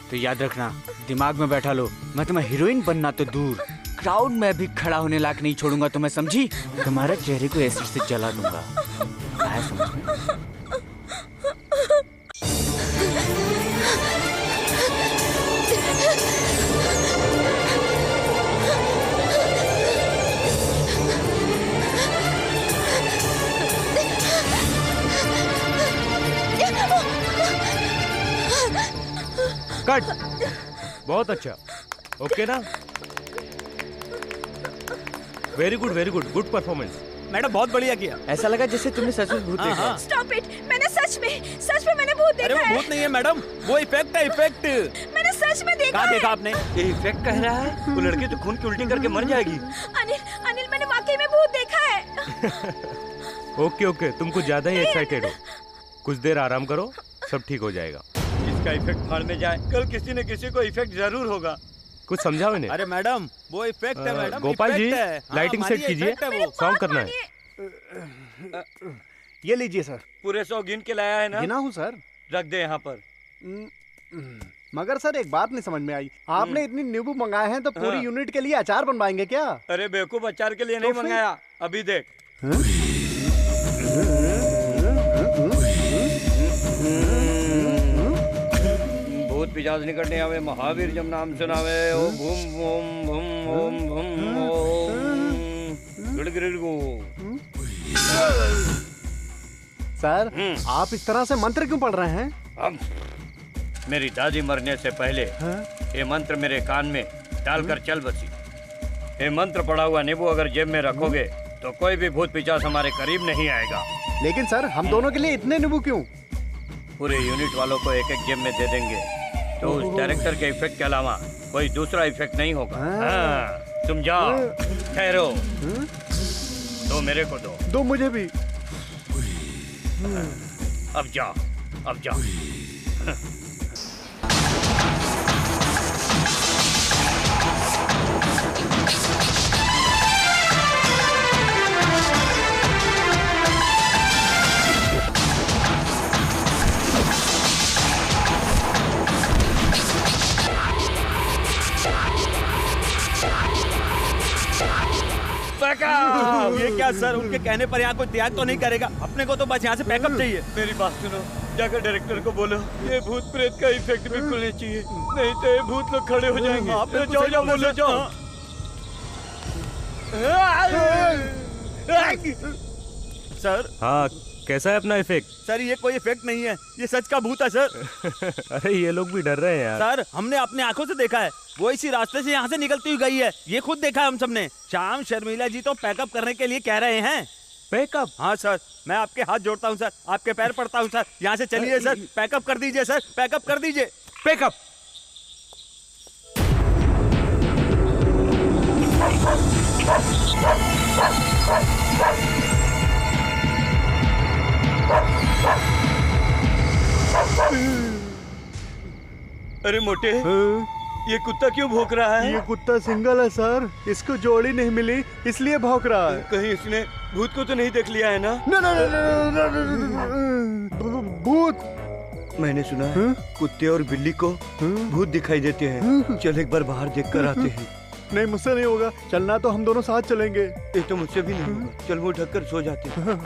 तो याद रखना, दिमाग में बैठा लो, मैं तुम्हें हीरोइन बनना तो दूर, क्राउड में भी खड़ा होने लायक नहीं छोड़ूंगा तुम्हें, समझी? तुम्हारे चेहरे को एसिड से जला दूंगा। आया समझ में? कट। बहुत अच्छा, ओके ना? Very good, very good, good performance. Madam बहुत बढ़िया किया। ऐसा लगा जैसे तुमने सच में भूत देखा। स्टॉप इट, मैंने सच में मैंने भूत देखा। अरे वो भूत नहीं है मैडम, वो इफेक्ट है, इफेक्ट। मैंने सच में देखा। कहाँ देखा आपने? ये इफेक्ट कह रहा है? वो लड़की तो खून की उल्टी करके मर जाएगी। अनिल, मैंने वाकई में भूत देखा है। ओके ओके, तुम कुछ ज्यादा ही एक्साइटेड हो। कुछ देर आराम करो, सब ठीक हो जाएगा। इसका इफेक्ट फाड़ में जाए, कल किसी न किसी को इफेक्ट जरूर होगा। कुछ समझाओ इन्हें। अरे मैडम वो इफेक्ट है madam. Gopal ji, lighting set कीजिए, सॉन्ग करना है। ये लीजिए सर। पूरे 100 गिन के लाया है ना? गिना हूँ सर। रख दे यहाँ पर। मगर सर एक बात नहीं समझ में आई, आपने इतनी नींबू मंगाए हैं तो पूरी यूनिट के लिए अचार बनवाएंगे क्या? अरे बेवकूफ, अचार के लिए नहीं मंगाया, अभी देख। भूत पिशाच निकटने आवे, महावीर जब नाम सुनावे, ओम भूम ओम भूम ओम भूम ओम गुड़गुड़गु। सर आप इस तरह से मंत्र क्यों पढ़ रहे हैं? अब मेरी दादी मरने से पहले ये मंत्र मेरे कान में डालकर चल बसी। ये मंत्र पढ़ा हुआ नींबू अगर जेब में रखोगे तो कोई भी भूत पिशाच हमारे करीब नहीं आएगा। लेकिन सर हम दोनों के लिए इतने नींबू क्यों? पूरे यूनिट वालों को एक एक जेब में दे देंगे तो उस डायरेक्टर के इफेक्ट के अलावा कोई दूसरा इफेक्ट नहीं होगा। हाँ, तुम जाओ, ठहरो, दो मेरे को दो मुझे भी। अब जाओ, अब जाओ। ये क्या सर, उनके कहने पर यहाँ कोई त्याग तो नहीं करेगा? अपने को तो बस यहाँ से पैकअप चाहिए। मेरी बात सुनो, जाकर डायरेक्टर को बोलो ये भूत प्रेत का इफेक्ट बिल्कुल नहीं चाहिए, नहीं तो ये भूत लोग खड़े हो जाएंगे। जाओ जाओ बोलो, जाओ। सर हाँ, कैसा है अपना इफेक्ट? सर ये कोई इफेक्ट नहीं है, ये सच का भूत है सर। अरे ये लोग भी डर रहे हैं यार। सर हमने अपने आंखों से देखा है, वो इसी रास्ते से यहाँ से निकलती हुई गई है, ये खुद देखा है हम सबने। शाम शर्मिला जी तो पैकअप करने के लिए कह रहे हैं। पैकअप? हाँ सर, मैं आपके हाथ जोड़ता हूँ सर, आपके पैर पड़ता हूँ सर। यहाँ से चलिए सर, पैकअप कर दीजिए सर, पैकअप कर दीजिए। पैकअप। अरे मोटे, ये कुत्ता क्यों भौंक रहा है? ये कुत्ता सिंगल है सर, इसको जोड़ी नहीं मिली इसलिए भौंक रहा है। कहीं इसने भूत को तो नहीं देख लिया है ना? भूत? मैंने सुना है कुत्ते और बिल्ली को भूत दिखाई देते हैं। चल एक बार बाहर देख कर आते हैं। नहीं, मुझसे नहीं होगा, चलना तो हम दोनों साथ चलेंगे। ये तो मुझसे भी नहीं होगा, चल मुंह ढककर सो जाते हैं।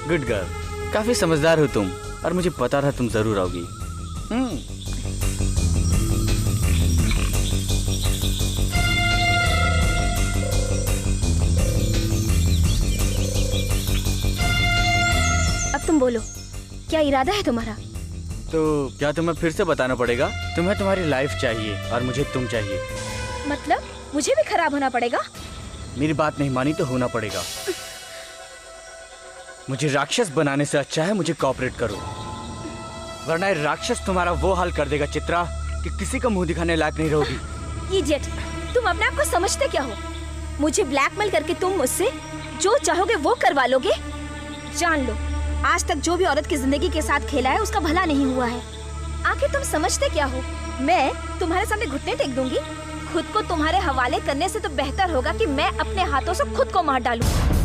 गुड गर्ल, काफी समझदार हो तुम, और मुझे पता था तुम जरूर आओगी। अब तुम बोलो, क्या इरादा है तुम्हारा? तो क्या तुम्हें फिर से बताना पड़ेगा? तुम्हें तुम्हारी लाइफ चाहिए और मुझे तुम चाहिए। मतलब मुझे भी खराब होना पड़ेगा? मेरी बात नहीं मानी तो होना पड़ेगा। मुझे राक्षस बनाने से अच्छा है मुझे कोऑपरेट करो, वरना ये राक्षस तुम्हारा वो हाल कर देगा चित्रा कि किसी का मुंह दिखाने लायक नहीं रहोगी। इडियट, तुम अपने आप को समझते क्या हो? मुझे ब्लैकमेल करके तुम मुझसे जो चाहोगे वो करवा लोगे? जान लो, आज तक जो भी औरत की जिंदगी के साथ खेला है उसका भला नहीं हुआ है। आखिर तुम समझते क्या हो? मैं तुम्हारे सामने घुटने टेक दूंगी? खुद को तुम्हारे हवाले करने से तो बेहतर होगा कि मैं अपने हाथों से खुद को मार डालूं।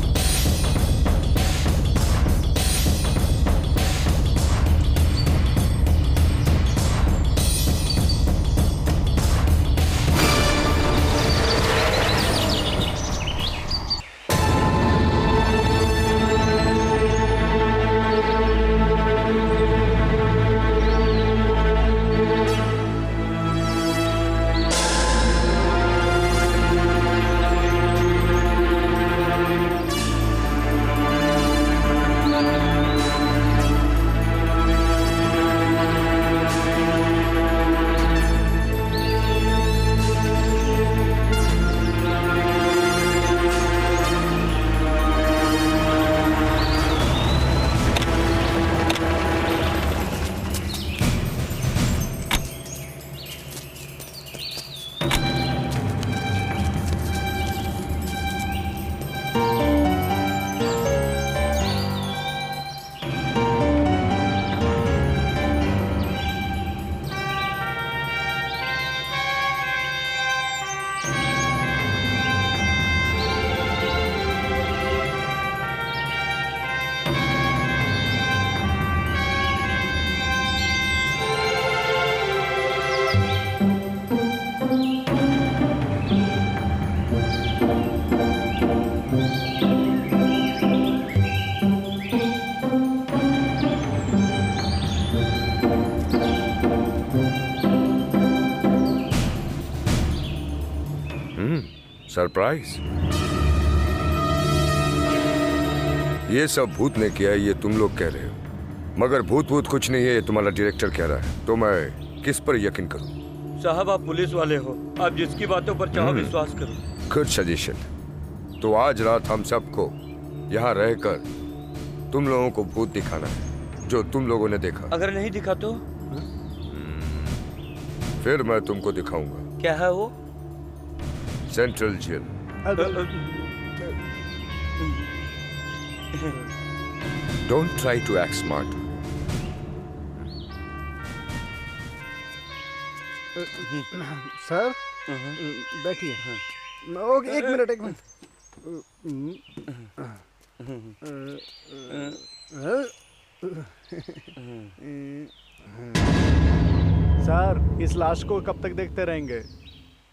सरप्राइज? ये सब भूत ने किया है ये तुम लोग कह रहे हो, मगर भूत भूत कुछ नहीं है ये तुम्हारा डायरेक्टर कह रहा है, तो मैं किस पर यकीन करूं? साहब आप पुलिस वाले हो, आप जिसकी बातों पर चाहो विश्वास करो। Good suggestion. तो आज रात हम सबको यहाँ रहकर तुम लोगों को भूत दिखाना है जो तुम लोगों ने देखा। अगर नहीं दिखा तो? फिर मैं तुमको दिखाऊंगा। क्या है वो? Central jail. Don't try to act smart. Sir बैठिए। ओके, एक मिनट। सर, इस लाश को कब तक देखते रहेंगे?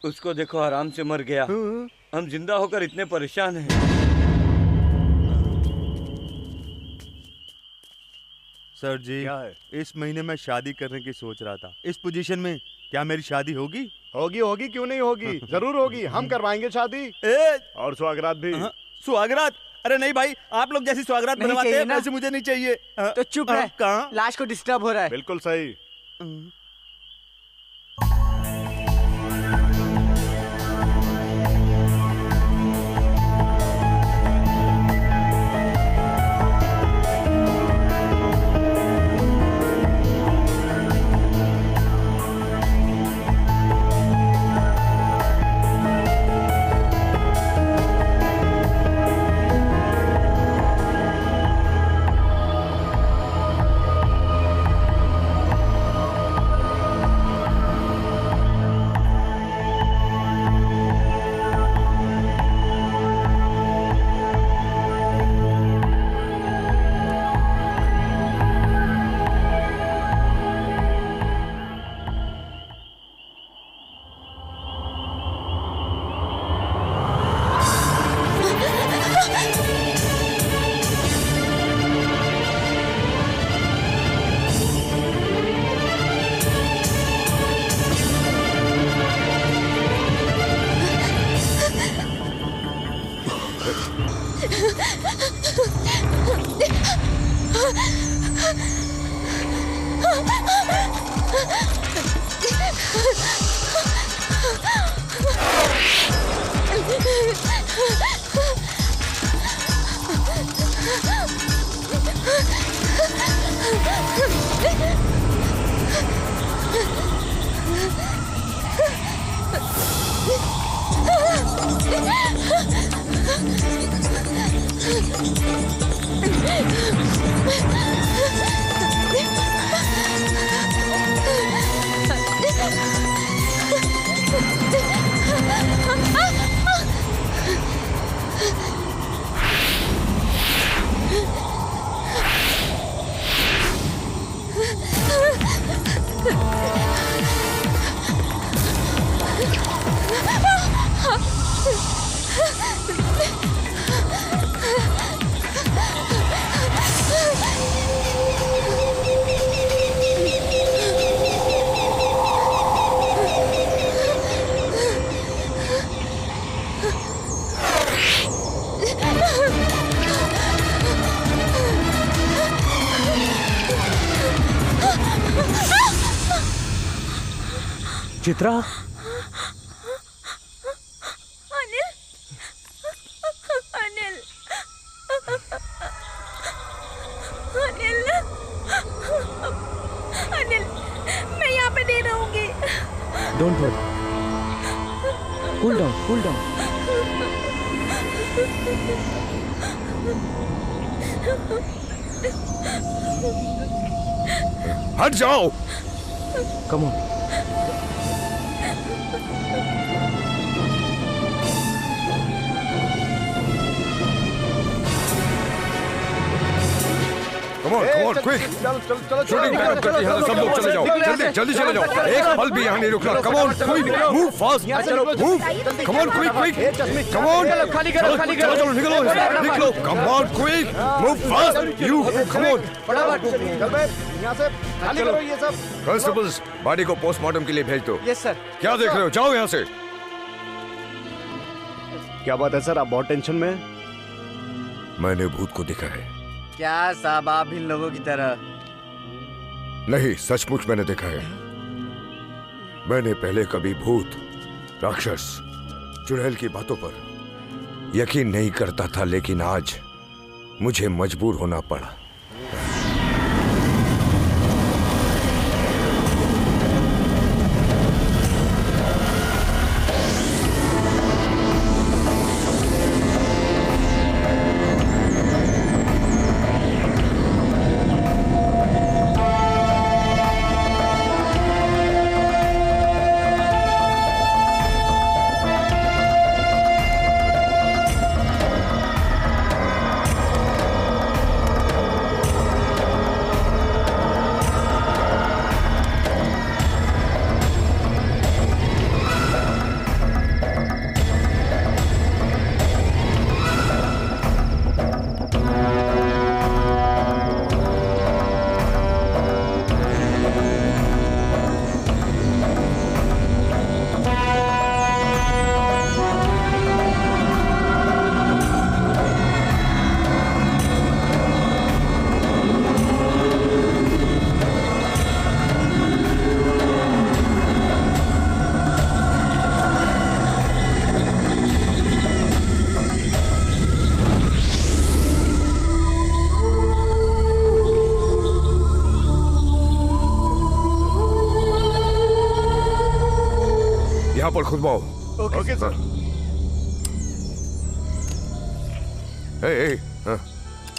उसको देखो, आराम से मर गया। हम जिंदा होकर इतने परेशान हैं। सर जी, क्या है? इस महीने मैं शादी करने की सोच रहा था। इस पोजीशन में क्या मेरी शादी होगी? होगी, क्यों नहीं होगी? जरूर होगी। हम करवाएंगे शादी। और सुहागरात भी। सुहागरात? अरे नहीं भाई, आप लोग जैसी सुहागरात बनवाते हैं वैसे मुझे नहीं चाहिए। तो चुप रह। कहाँ? लाश को डिस्टर्ब हो रहा है। बिल्कुल सही। चित्रा, अनिल, अनिल, अनिल, अनिल, मैं यहाँ पे नहीं रहूंगी। Don't worry, cool down, cool down. हट जाओ। Come on. Come on, quick! Shooting backup करके यहाँ से सब लोग चले जाओ। जल्दी चले जाओ। एक पल भी यहाँ नहीं रुकना। Come on, quick! Move fast! Move! Come on, quick! Come on! चलो, निकलो! Come on, quick! Move fast! You! Come on! यहाँ से खाली करो ये सब। Constables, बॉडी को पोस्टमार्टम के लिए भेज दो। Yes sir. क्या देख रहे हो? जाओ यहाँ से। क्या बात है सर, आप बहुत टेंशन में? मैंने भूत को देखा है। क्या साहब, आप इन लोगों की तरह? नहीं, सचमुच मैंने देखा है। मैंने पहले कभी भूत, राक्षस, चुड़ैल की बातों पर यकीन नहीं करता था, लेकिन आज मुझे मजबूर होना पड़ा। यहाँ पर खुदवाओ। Okay sir.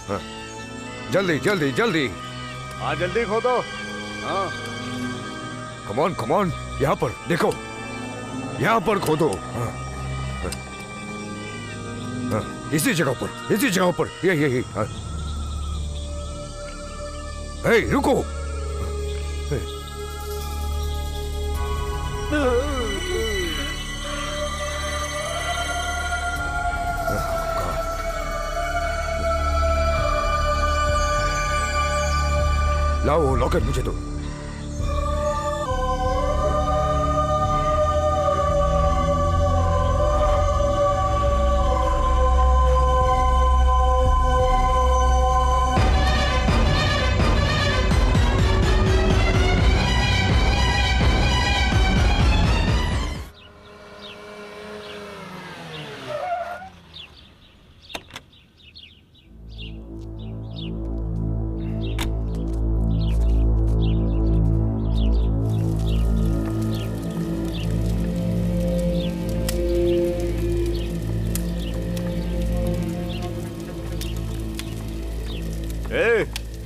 हाँ। जल्दी जल्दी जल्दी। हाँ जल्दी खोदो। हाँ कम ऑन यहाँ पर देखो, यहाँ पर खोदो। हाँ। इसी जगह पर ये हाँ। रुको। लाओ लॉकर मुझे दो।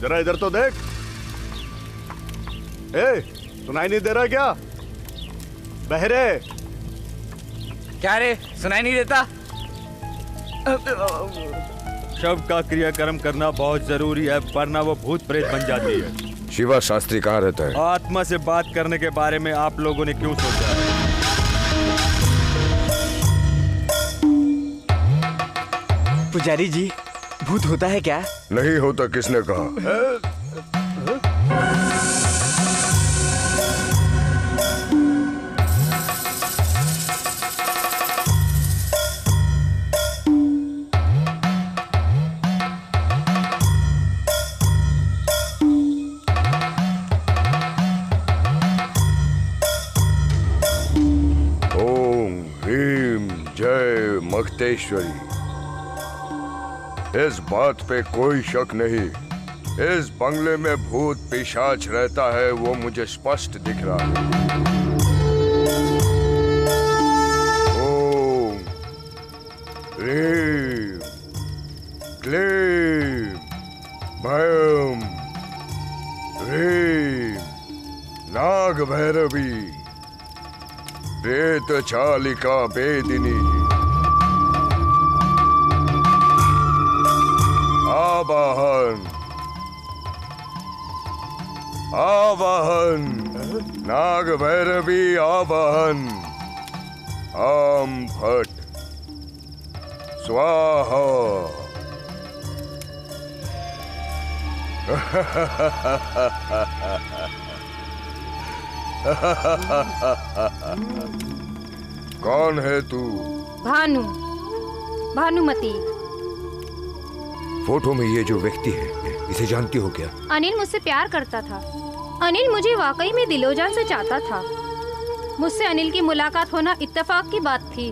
जरा इधर तो देख। सुनाई नहीं दे रहा क्या? बहरे क्या रे, सुनाई नहीं देता? शव का क्रियाक्रम करना बहुत जरूरी है, वरना वो भूत प्रेत बन जाती है। शिवा शास्त्री कहाँ रहता है? आत्मा से बात करने के बारे में आप लोगों ने क्यों सोचा? पुजारी जी, भूत होता है क्या? नहीं होता किसने कहा? ओम ह्रीम जय मक्तेश्वरी। इस बात पे कोई शक नहीं, इस बंगले में भूत पिशाच रहता है, वो मुझे स्पष्ट दिख रहा है। ओम ह्रीम क्लीम भयम ह्रीम नाग भैरवी प्रेत चालिका वेदिनी आवाहन नाग भैरवी आवाहन। आम फट स्वाहा। कौन है तू? भानुमति। फोटो में ये जो व्यक्ति है, इसे जानती हो क्या? अनिल मुझसे प्यार करता था। अनिल मुझे वाकई में दिलोजान से चाहता था। मुझसे अनिल की मुलाकात होना इत्तेफाक की बात थी।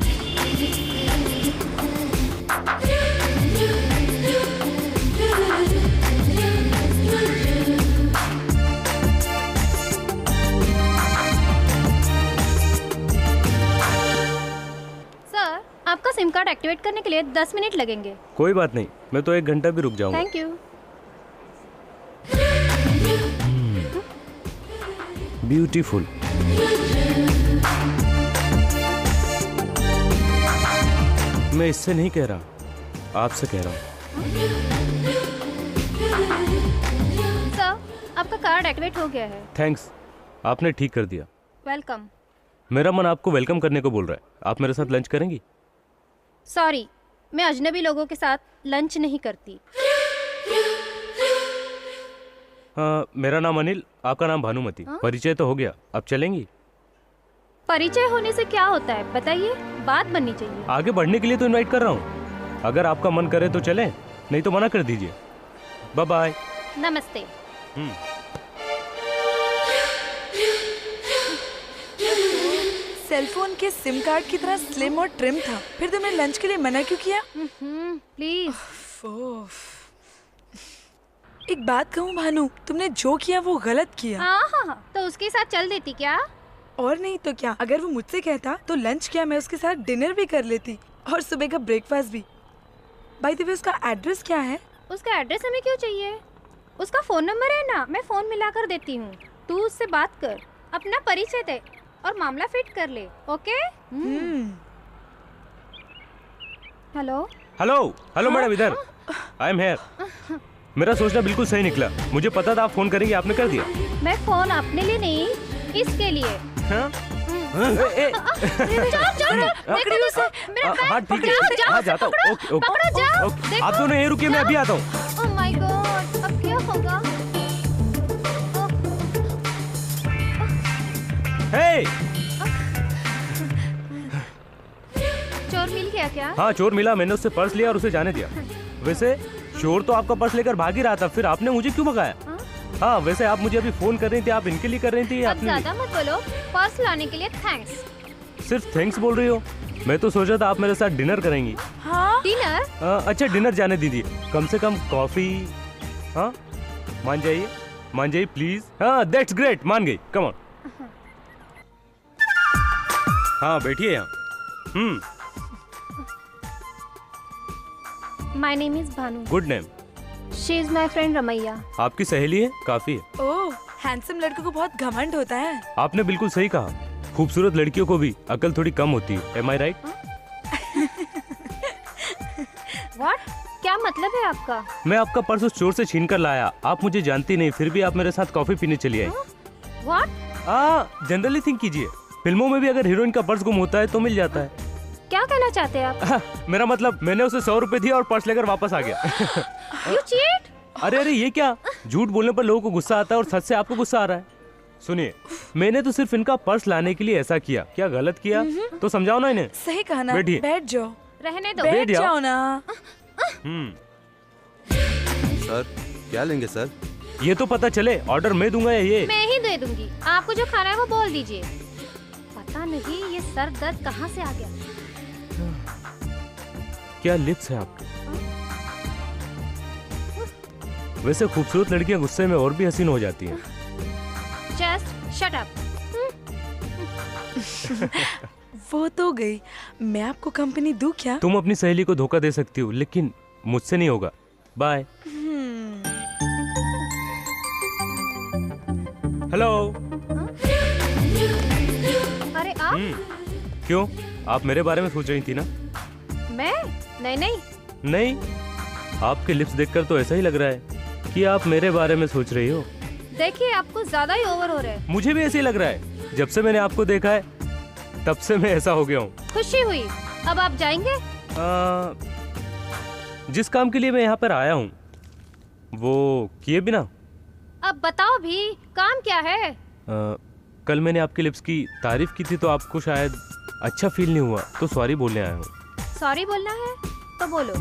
सर, आपका सिम कार्ड एक्टिवेट करने के लिए 10 मिनट लगेंगे। कोई बात नहीं, मैं तो 1 घंटा भी रुक जाऊंगा। Thank you. ब्यूटीफुल। मैं इससे नहीं कह रहा, आपसे कह रहा हूँ। सर, आपका कार्ड एक्टिवेट हो गया है। थैंक्स, आपने ठीक कर दिया। वेलकम। मेरा मन आपको वेलकम करने को बोल रहा है। आप मेरे साथ लंच करेंगी? सॉरी, मैं अजनबी लोगों के साथ लंच नहीं करती। हाँ, मेरा नाम अनिल, आपका नाम भानुमति। परिचय तो हो गया, अब चलेंगी? परिचय होने से क्या होता है बताइए, बात बननी चाहिए। आगे बढ़ने के लिए तो इनवाइट कर रहा हूँ। अगर आपका मन करे तो चलें, नहीं तो मना कर दीजिए। Bye bye. नमस्ते। सेलफोन के सिम कार्ड की तरह स्लिम और ट्रिम था, फिर तुमने लंच के लिए मना क्यों किया? प्लीज। एक बात कहूँ भानु, तुमने जो किया वो गलत किया। हाँ, तो उसके साथ चल देती क्या? और नहीं तो क्या, अगर वो मुझसे कहता तो लंच क्या मैं उसके साथ डिनर भी कर लेती और सुबह का ब्रेकफास्ट भी। बाय द वे उसका एड्रेस क्या है? उसका एड्रेस हमें क्यों चाहिए? उसका फोन नंबर है ना, मैं फोन मिलाकर देती हूँ। तू उससे बात कर, अपना परिचय दे और मामला फिट कर ले। ओके? हेलो हेलो मैडम, इधर आई एम हेयर। मेरा सोचना बिल्कुल सही निकला। मुझे पता था आप फोन करेंगे, आपने कर दिया। मैं फोन अपने लिए नहीं, इसके लिए। हाँ ठीक है, हाँ जाता हूँ। ओके ओके, आप दोनों यहीं रुकिए, मैं अभी आता हूँ। ओह माय गॉड, अब क्या होगा? हे! चोर मिल गया क्या? हाँ चोर मिला, मैंने उससे पर्स लिया और उसे जाने दिया। वैसे चोर तो आपका पर्स लेकर भाग ही रहा था, फिर आपने मुझे क्यों भगाया? हाँ वैसे आप मुझे अभी फोन कर रही थी, आप इनके लिए कर रही थी? अब ज्यादा मत बोलो, पर्स लाने के लिए थैंक्स। सिर्फ थैंक्स बोल रही हो? मैं तो सोचा था आप मेरे साथ डिनर करेंगी। हाँ? डिनर? अच्छा डिनर जाने दीजिए, कम से कम कॉफी। हाँ मान जाइए प्लीज। हाँ दैट्स ग्रेट, मान गई, कम ऑन। हाँ बैठिए यहाँ। My name is Bhanu. Good name. She is my friend Ramaiah. आपकी सहेली है? काफी है। ओह, हैंडसम लड़कों को बहुत घमंड होता है। आपने बिल्कुल सही कहा, खूबसूरत लड़कियों को भी अकल थोड़ी कम होती है। Am I right? व्हाट? क्या मतलब है आपका? मैं आपका पर्स उस चोर से छीन कर लाया। आप मुझे जानती नहीं, फिर भी आप मेरे साथ कॉफी पीने चली आई। व्हाट? जनरली थिंक कीजिए, फिल्मों में भी अगर हीरोइन का पर्स गुम होता है तो मिल जाता है। क्या कहना चाहते हैं आप? मेरा मतलब मैंने उसे 100 रुपए दिया और पर्स लेकर वापस आ गया। You cheat? अरे ये क्या? झूठ बोलने पर लोगों को गुस्सा आता है और सच से आपको गुस्सा आ रहा है। सुनिए, मैंने तो सिर्फ इनका पर्स लाने के लिए ऐसा किया। क्या गलत किया? तो समझाओ ना इन्हें। सही कहा ना, बैठिए। बैठ जाओ। रहने दो। बैठ जाओ ना। सर क्या लेंगे सर? ये तो पता चले, ऑर्डर मैं दूंगा या ये? मैं ही दे दूंगी। आपको जो खाना है वो बोल दीजिए। पता नहीं ये सर दर्द कहाँ से आ गया। क्या लिप्स है आपके? वैसे खूबसूरत लड़कियां गुस्से में और भी हसीन हो जाती हैं। Just shut up. वो तो गई, मैं आपको कंपनी दूं क्या? तुम अपनी सहेली को धोखा दे सकती हो, लेकिन मुझसे नहीं होगा। बाय। हेलो। अरे आप? क्यों? आप मेरे बारे में सोच रही थी ना? मैं? नहीं। नहीं, आपके लिप्स देखकर तो ऐसा ही लग रहा है कि आप मेरे बारे में सोच रही हो। देखिए आपको ज्यादा ही ओवर हो रहा है। मुझे भी ऐसे ही लग रहा है। जब से मैंने आपको देखा है तब से मैं ऐसा हो गया हूँ। खुशी हुई। अब आप जाएंगे? जिस काम के लिए मैं यहाँ पर आया हूँ वो किए बिना। अब बताओ भी, काम क्या है? कल मैंने आपके लिप्स की तारीफ की थी तो आपको शायद अच्छा फील नहीं हुआ, तो सॉरी बोलने आया हूँ। सॉरी बोलना है तो बोलो,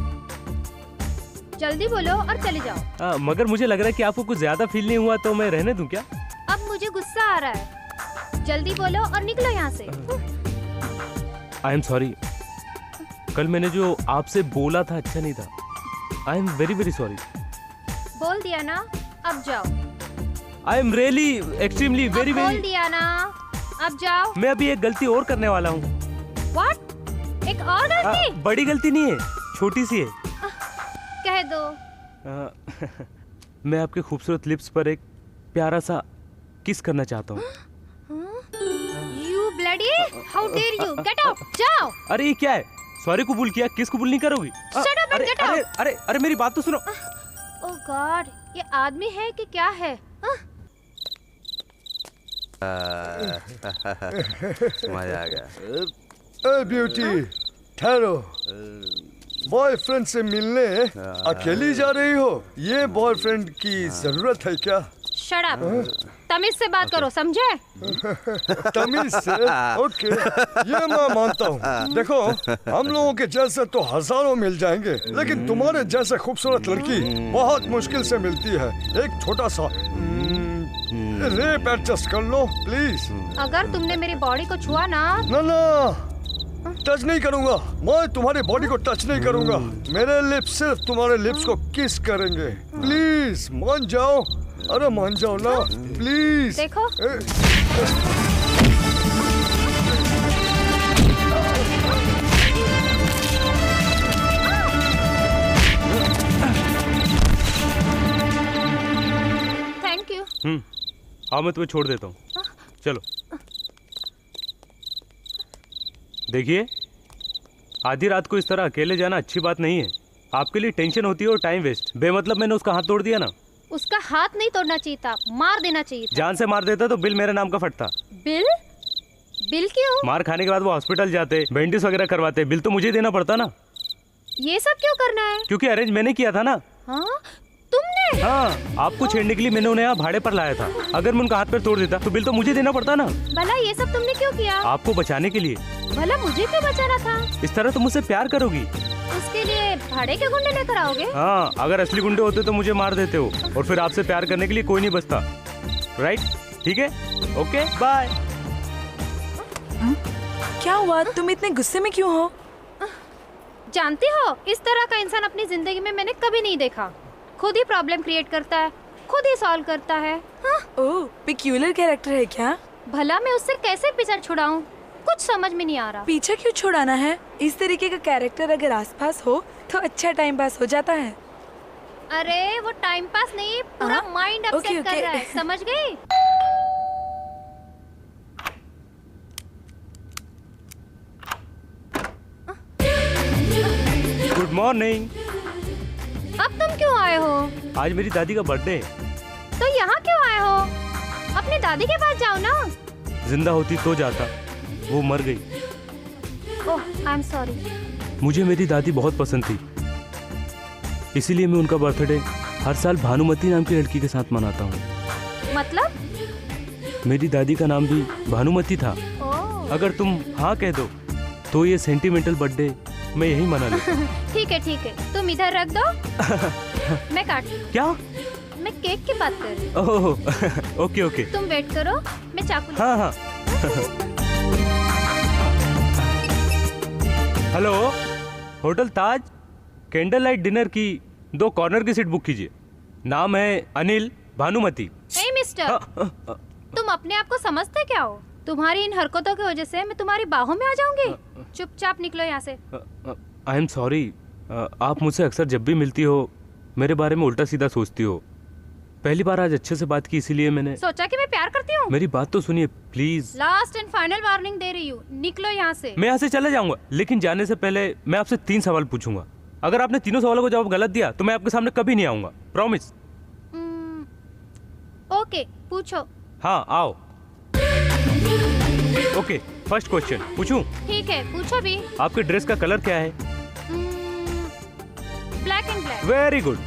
जल्दी बोलो और चले जाओ। मगर मुझे लग रहा है कि आपको कुछ ज्यादा फील नहीं हुआ, तो मैं रहने दूं क्या? अब मुझे गुस्सा आ रहा है, जल्दी बोलो और निकलो यहाँ से। आई एम सॉरी, कल मैंने जो आपसे बोला था अच्छा नहीं था। I am very very sorry. बोल दिया ना, अब जाओ। I am really extremely very very. बोल दिया ना, अब जाओ। मैं अभी एक गलती और करने वाला हूँ। What? एक और गलती? बड़ी गलती नहीं है, छोटी सी है। कह दो। मैं आपके खूबसूरत लिप्स पर एक प्यारा सा किस करना चाहता हूँ। You bloody! How dare you? Get out! जाओ। अरे ये क्या है? सॉरी कबूल किया, किस कबूल नहीं करोगी? Shut up and get out! अरे मेरी बात तो सुनो। Oh God, ये आदमी है कि क्या है? मजा आ गया। ए ब्यूटी, ठहरो। बॉयफ्रेंड से मिलने अकेली जा रही हो? ये बॉयफ्रेंड की जरूरत है क्या? Shut up! तमीज से बात करो, समझे? तमीज से? ओके, ये मैं मानता हूँ। देखो, हम लोगों के जैसे तो हजारों मिल जाएंगे, लेकिन तुम्हारे जैसे खूबसूरत लड़की बहुत मुश्किल से मिलती है। एक छोटा सा रेप एडजस्ट कर लो प्लीज। अगर तुमने मेरी बॉडी को छुआ ना टच नहीं करूंगा। मैं तुम्हारी बॉडी को टच नहीं करूंगा। मेरे लिप्स सिर्फ तुम्हारे लिप्स को किस करेंगे। प्लीज मान जाओ। अरे मान जाओ ना प्लीज। देखो। आओ मैं तुम्हें छोड़ देता हूँ, चलो। देखिए, आधी रात को इस तरह अकेले जाना अच्छी बात नहीं है। आपके लिए टेंशन होती है और टाइम वेस्ट। बेमतलब मैंने उसका हाथ तोड़ दिया ना। उसका हाथ नहीं तोड़ना चाहिए था, मार देना चाहिए था। जान से मार देता तो बिल मेरे नाम का फटता। बिल? बिल क्यों? मार खाने के बाद वो हॉस्पिटल जाते, बैंडेज वगैरह करवाते, बिल तो मुझे देना पड़ता ना। ये सब क्यों करना है? क्योंकि अरेंज मैंने किया था ना। हाँ? तुमने? हाँ, आपको छेड़ने के लिए मैंने उन्हें यहाँ भाड़े पर लाया था। अगर मैं उनका हाथ पैर तोड़ देता तो बिल तो मुझे देना पड़ता ना। भला ये सब तुमने क्यों किया? आपको बचाने के लिए। भला मुझे क्यों बचाना था? इस तरह तुम मुझसे प्यार करोगी। उसके लिए भाड़े के गुंडे लेकर आओगे? हाँ, अगर असली गुंडे होते तो मुझे मार देते हो और फिर आपसे प्यार करने के लिए कोई नहीं बचता। राइट? ठीक है, ओके, बाय। क्या हुआ? तुम इतने गुस्से में क्यों हो? जानती हो, इस तरह का इंसान अपनी जिंदगी में मैंने कभी नहीं देखा। खुद ही प्रॉब्लम क्रिएट करता है, खुद ही सॉल्व करता है। हाँ? ओह, पिक्यूलर कैरेक्टर है क्या? भला मैं उससे कैसे पीछा छुड़ाऊं? कुछ समझ में नहीं आ रहा। पीछा क्यों छुड़ाना है? इस तरीके का कैरेक्टर अगर आसपास हो तो अच्छा टाइम पास हो जाता है। अरे वो टाइम पास नहीं, पूरा माइंड अपसेट कर रहा है, समझ गई? Good morning. अब तुम क्यों आए हो? आज मेरी दादी का बर्थडे है। तो यहाँ क्यों आए हो? अपनी दादी के पास जाओ ना। जिंदा होती तो जाता, वो मर गई। ओह, आई एम सॉरी। मुझे मेरी दादी बहुत पसंद थी, इसीलिए मैं उनका बर्थडे हर साल भानुमति नाम की लड़की के साथ मनाता हूँ। मतलब? मेरी दादी का नाम भी भानुमति था। अगर तुम हाँ कह दो तो ये सेंटिमेंटल बर्थडे मैं यही मना लूँ। ठीक है, तुम इधर रख दो। मैं काट। क्या? मैं केक की बात कर रही हूँ। ओह, ओके। तुम वेट करो, मैं चाकू। हाँ। हेलो, होटल ताज, कैंडल लाइट डिनर की 2 कॉर्नर की सीट बुक कीजिए। नाम है अनिल, भानुमति। ए मिस्टर, तुम अपने आप को समझते क्या हो? तुम्हारी इन हरकतों की वजह से मैं तुम्हारी बाहों में आ जाऊंगी। चुपचाप निकलो यहाँ से। I am sorry. आप मुझसे अक्सर जब भी मिलती हो मेरे बारे में उल्टा सीधा सोचती हो। पहली बार आज अच्छे से बात की, इसीलिए मैंने सोचा कि मैं प्यार करती हूँ। मेरी बात तो सुनिए please. Last and final warning दे रही हूँ, निकलो यहाँ से। मैं यहाँ से चले जाऊंगा, लेकिन जाने से पहले मैं आपसे 3 सवाल पूछूंगा। अगर आपने तीनों सवालों को जवाब गलत दिया तो मैं आपके सामने कभी नहीं आऊंगा। प्रॉमिस? ओके, पूछो। हाँ, आओ। ओके, फर्स्ट क्वेश्चन पूछूं? ठीक है, पूछो भी। आपके ड्रेस का कलर क्या है? Black and black. Very good.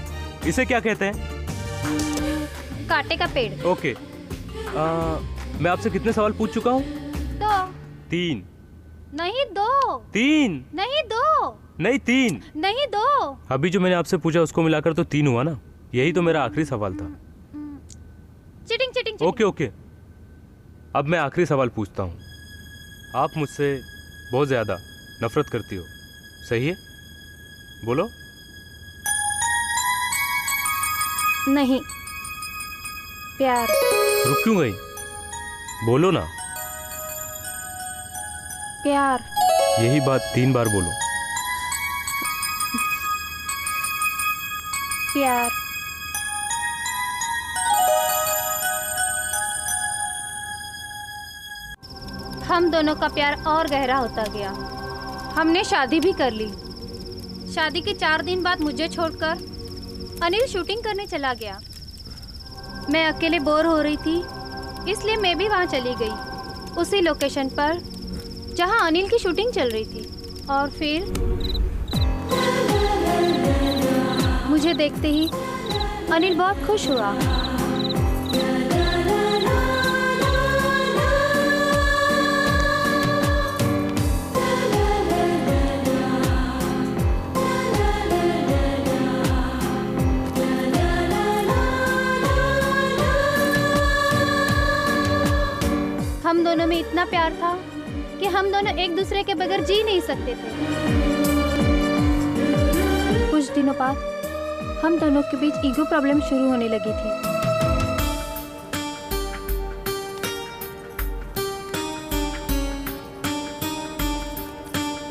इसे क्या कहते हैं? कांटे का पेड़। ओके। मैं आपसे कितने सवाल पूछ चुका हूँ? 2। 3। नहीं 2। 3। नहीं 2। नहीं 3। नहीं 2। अभी जो मैंने आपसे पूछा उसको मिलाकर तो 3 हुआ ना। यही तो मेरा आखिरी सवाल था। चीटिंग। ओके। अब मैं आखिरी सवाल पूछता हूँ। आप मुझसे बहुत ज्यादा नफरत करती हो, सही है? बोलो। नहीं, प्यार। रुक क्यों गई? बोलो ना। प्यार। यही बात 3 बार बोलो। प्यार। हम दोनों का प्यार और गहरा होता गया। हमने शादी भी कर ली। शादी के 4 दिन बाद मुझे छोड़कर अनिल शूटिंग करने चला गया। मैं अकेले बोर हो रही थी, इसलिए मैं भी वहाँ चली गई, उसी लोकेशन पर जहाँ अनिल की शूटिंग चल रही थी। और फिर मुझे देखते ही अनिल बहुत खुश हुआ। हम दोनों में इतना प्यार था कि हम दोनों एक दूसरे के बगैर जी नहीं सकते थे। कुछ दिनों बाद हम दोनों के बीच ईगो प्रॉब्लम शुरू होने लगी थी।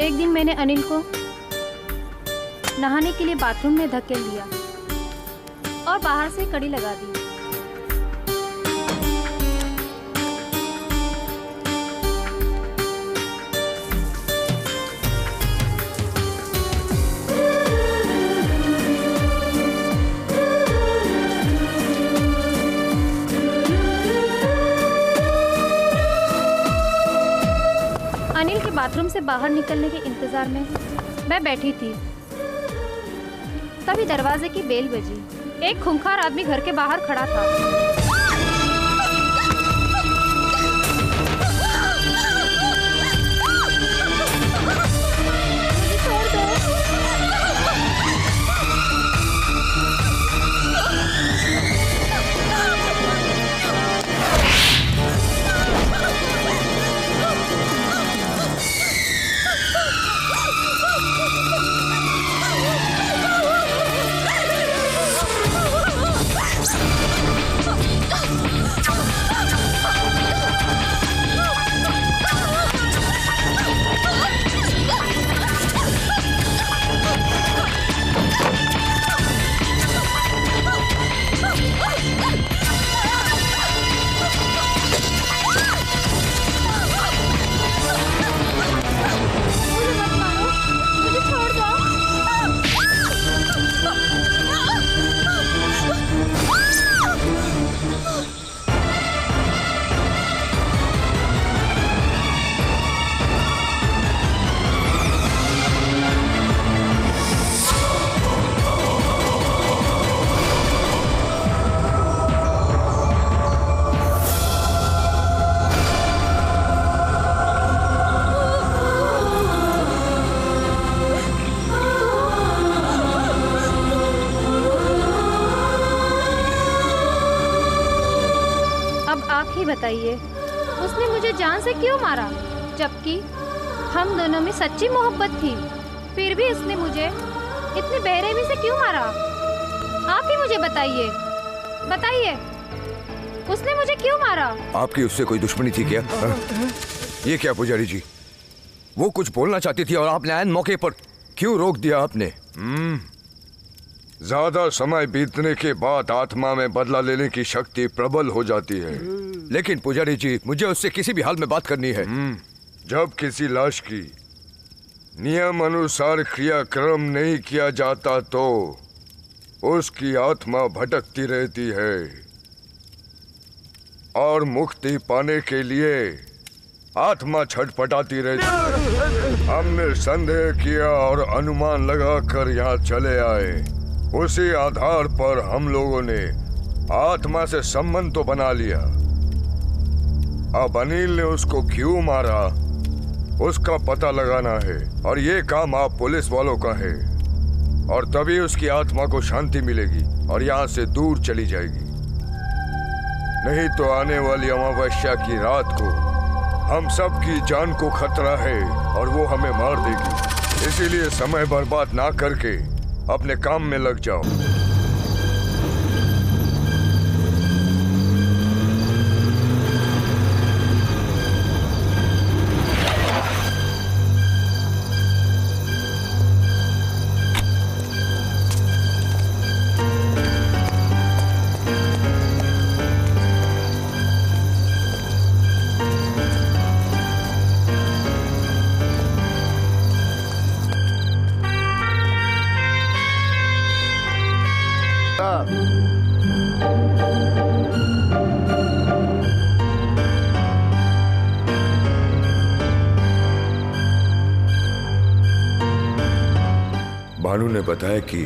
एक दिन मैंने अनिल को नहाने के लिए बाथरूम में धकेल दिया और बाहर से कड़ी लगा दी। से बाहर निकलने के इंतजार में मैं बैठी थी, तभी दरवाजे की बेल बजी। एक खूंखार आदमी घर के बाहर खड़ा था। बताइए, उसने मुझे जान से क्यों मारा, जबकि हम दोनों में सच्ची मोहब्बत थी। फिर भी उसने मुझे इतनी बेरहमी से क्यों मारा? आप ही मुझे बताइए, बताइए, उसने मुझे क्यों मारा? आपकी उससे कोई दुश्मनी थी क्या? ये क्या पुजारी जी, वो कुछ बोलना चाहती थी और आपने ऐन मौके पर क्यों रोक दिया आपने? ज्यादा समय बीतने के बाद आत्मा में बदला लेने की शक्ति प्रबल हो जाती है। लेकिन पुजारी जी, मुझे उससे किसी भी हाल में बात करनी है। जब किसी लाश की नियम अनुसार क्रियाक्रम नहीं किया जाता तो उसकी आत्मा भटकती रहती है और मुक्ति पाने के लिए आत्मा छटपटाती रहती। हमने संदेह किया और अनुमान लगाकर यहाँ चले आए। उसी आधार पर हम लोगों ने आत्मा से संबंध तो बना लिया। अब अनिल ने उसको क्यों मारा उसका पता लगाना है और ये काम आप पुलिस वालों का है, और तभी उसकी आत्मा को शांति मिलेगी और यहाँ से दूर चली जाएगी। नहीं तो आने वाली अमावस्या की रात को हम सब की जान को खतरा है और वो हमें मार देगी। इसीलिए समय बर्बाद ना करके अपने काम में लग जाओ। भानु ने बताया कि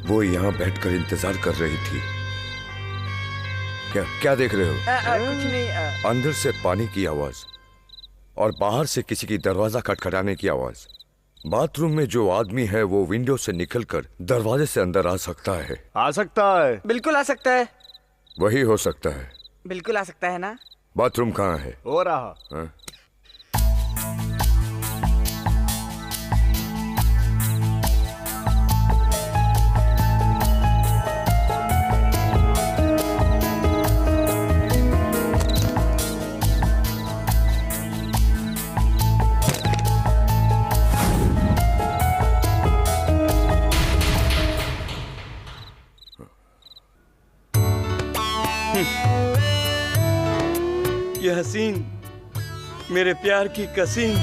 वो यहाँ बैठकर इंतजार कर रही थी। क्या देख रहे हो? कुछ नहीं। अंदर से पानी की आवाज और बाहर से किसी की दरवाजा खटखटाने की आवाज। बाथरूम में जो आदमी है वो विंडो से निकलकर दरवाजे से अंदर आ सकता है। आ सकता है, बिल्कुल आ सकता है। वही हो सकता है, बिल्कुल आ सकता है ना। बाथरूम कहाँ है? हो रहा। हाँ? ये हसीन मेरे प्यार की कसीन।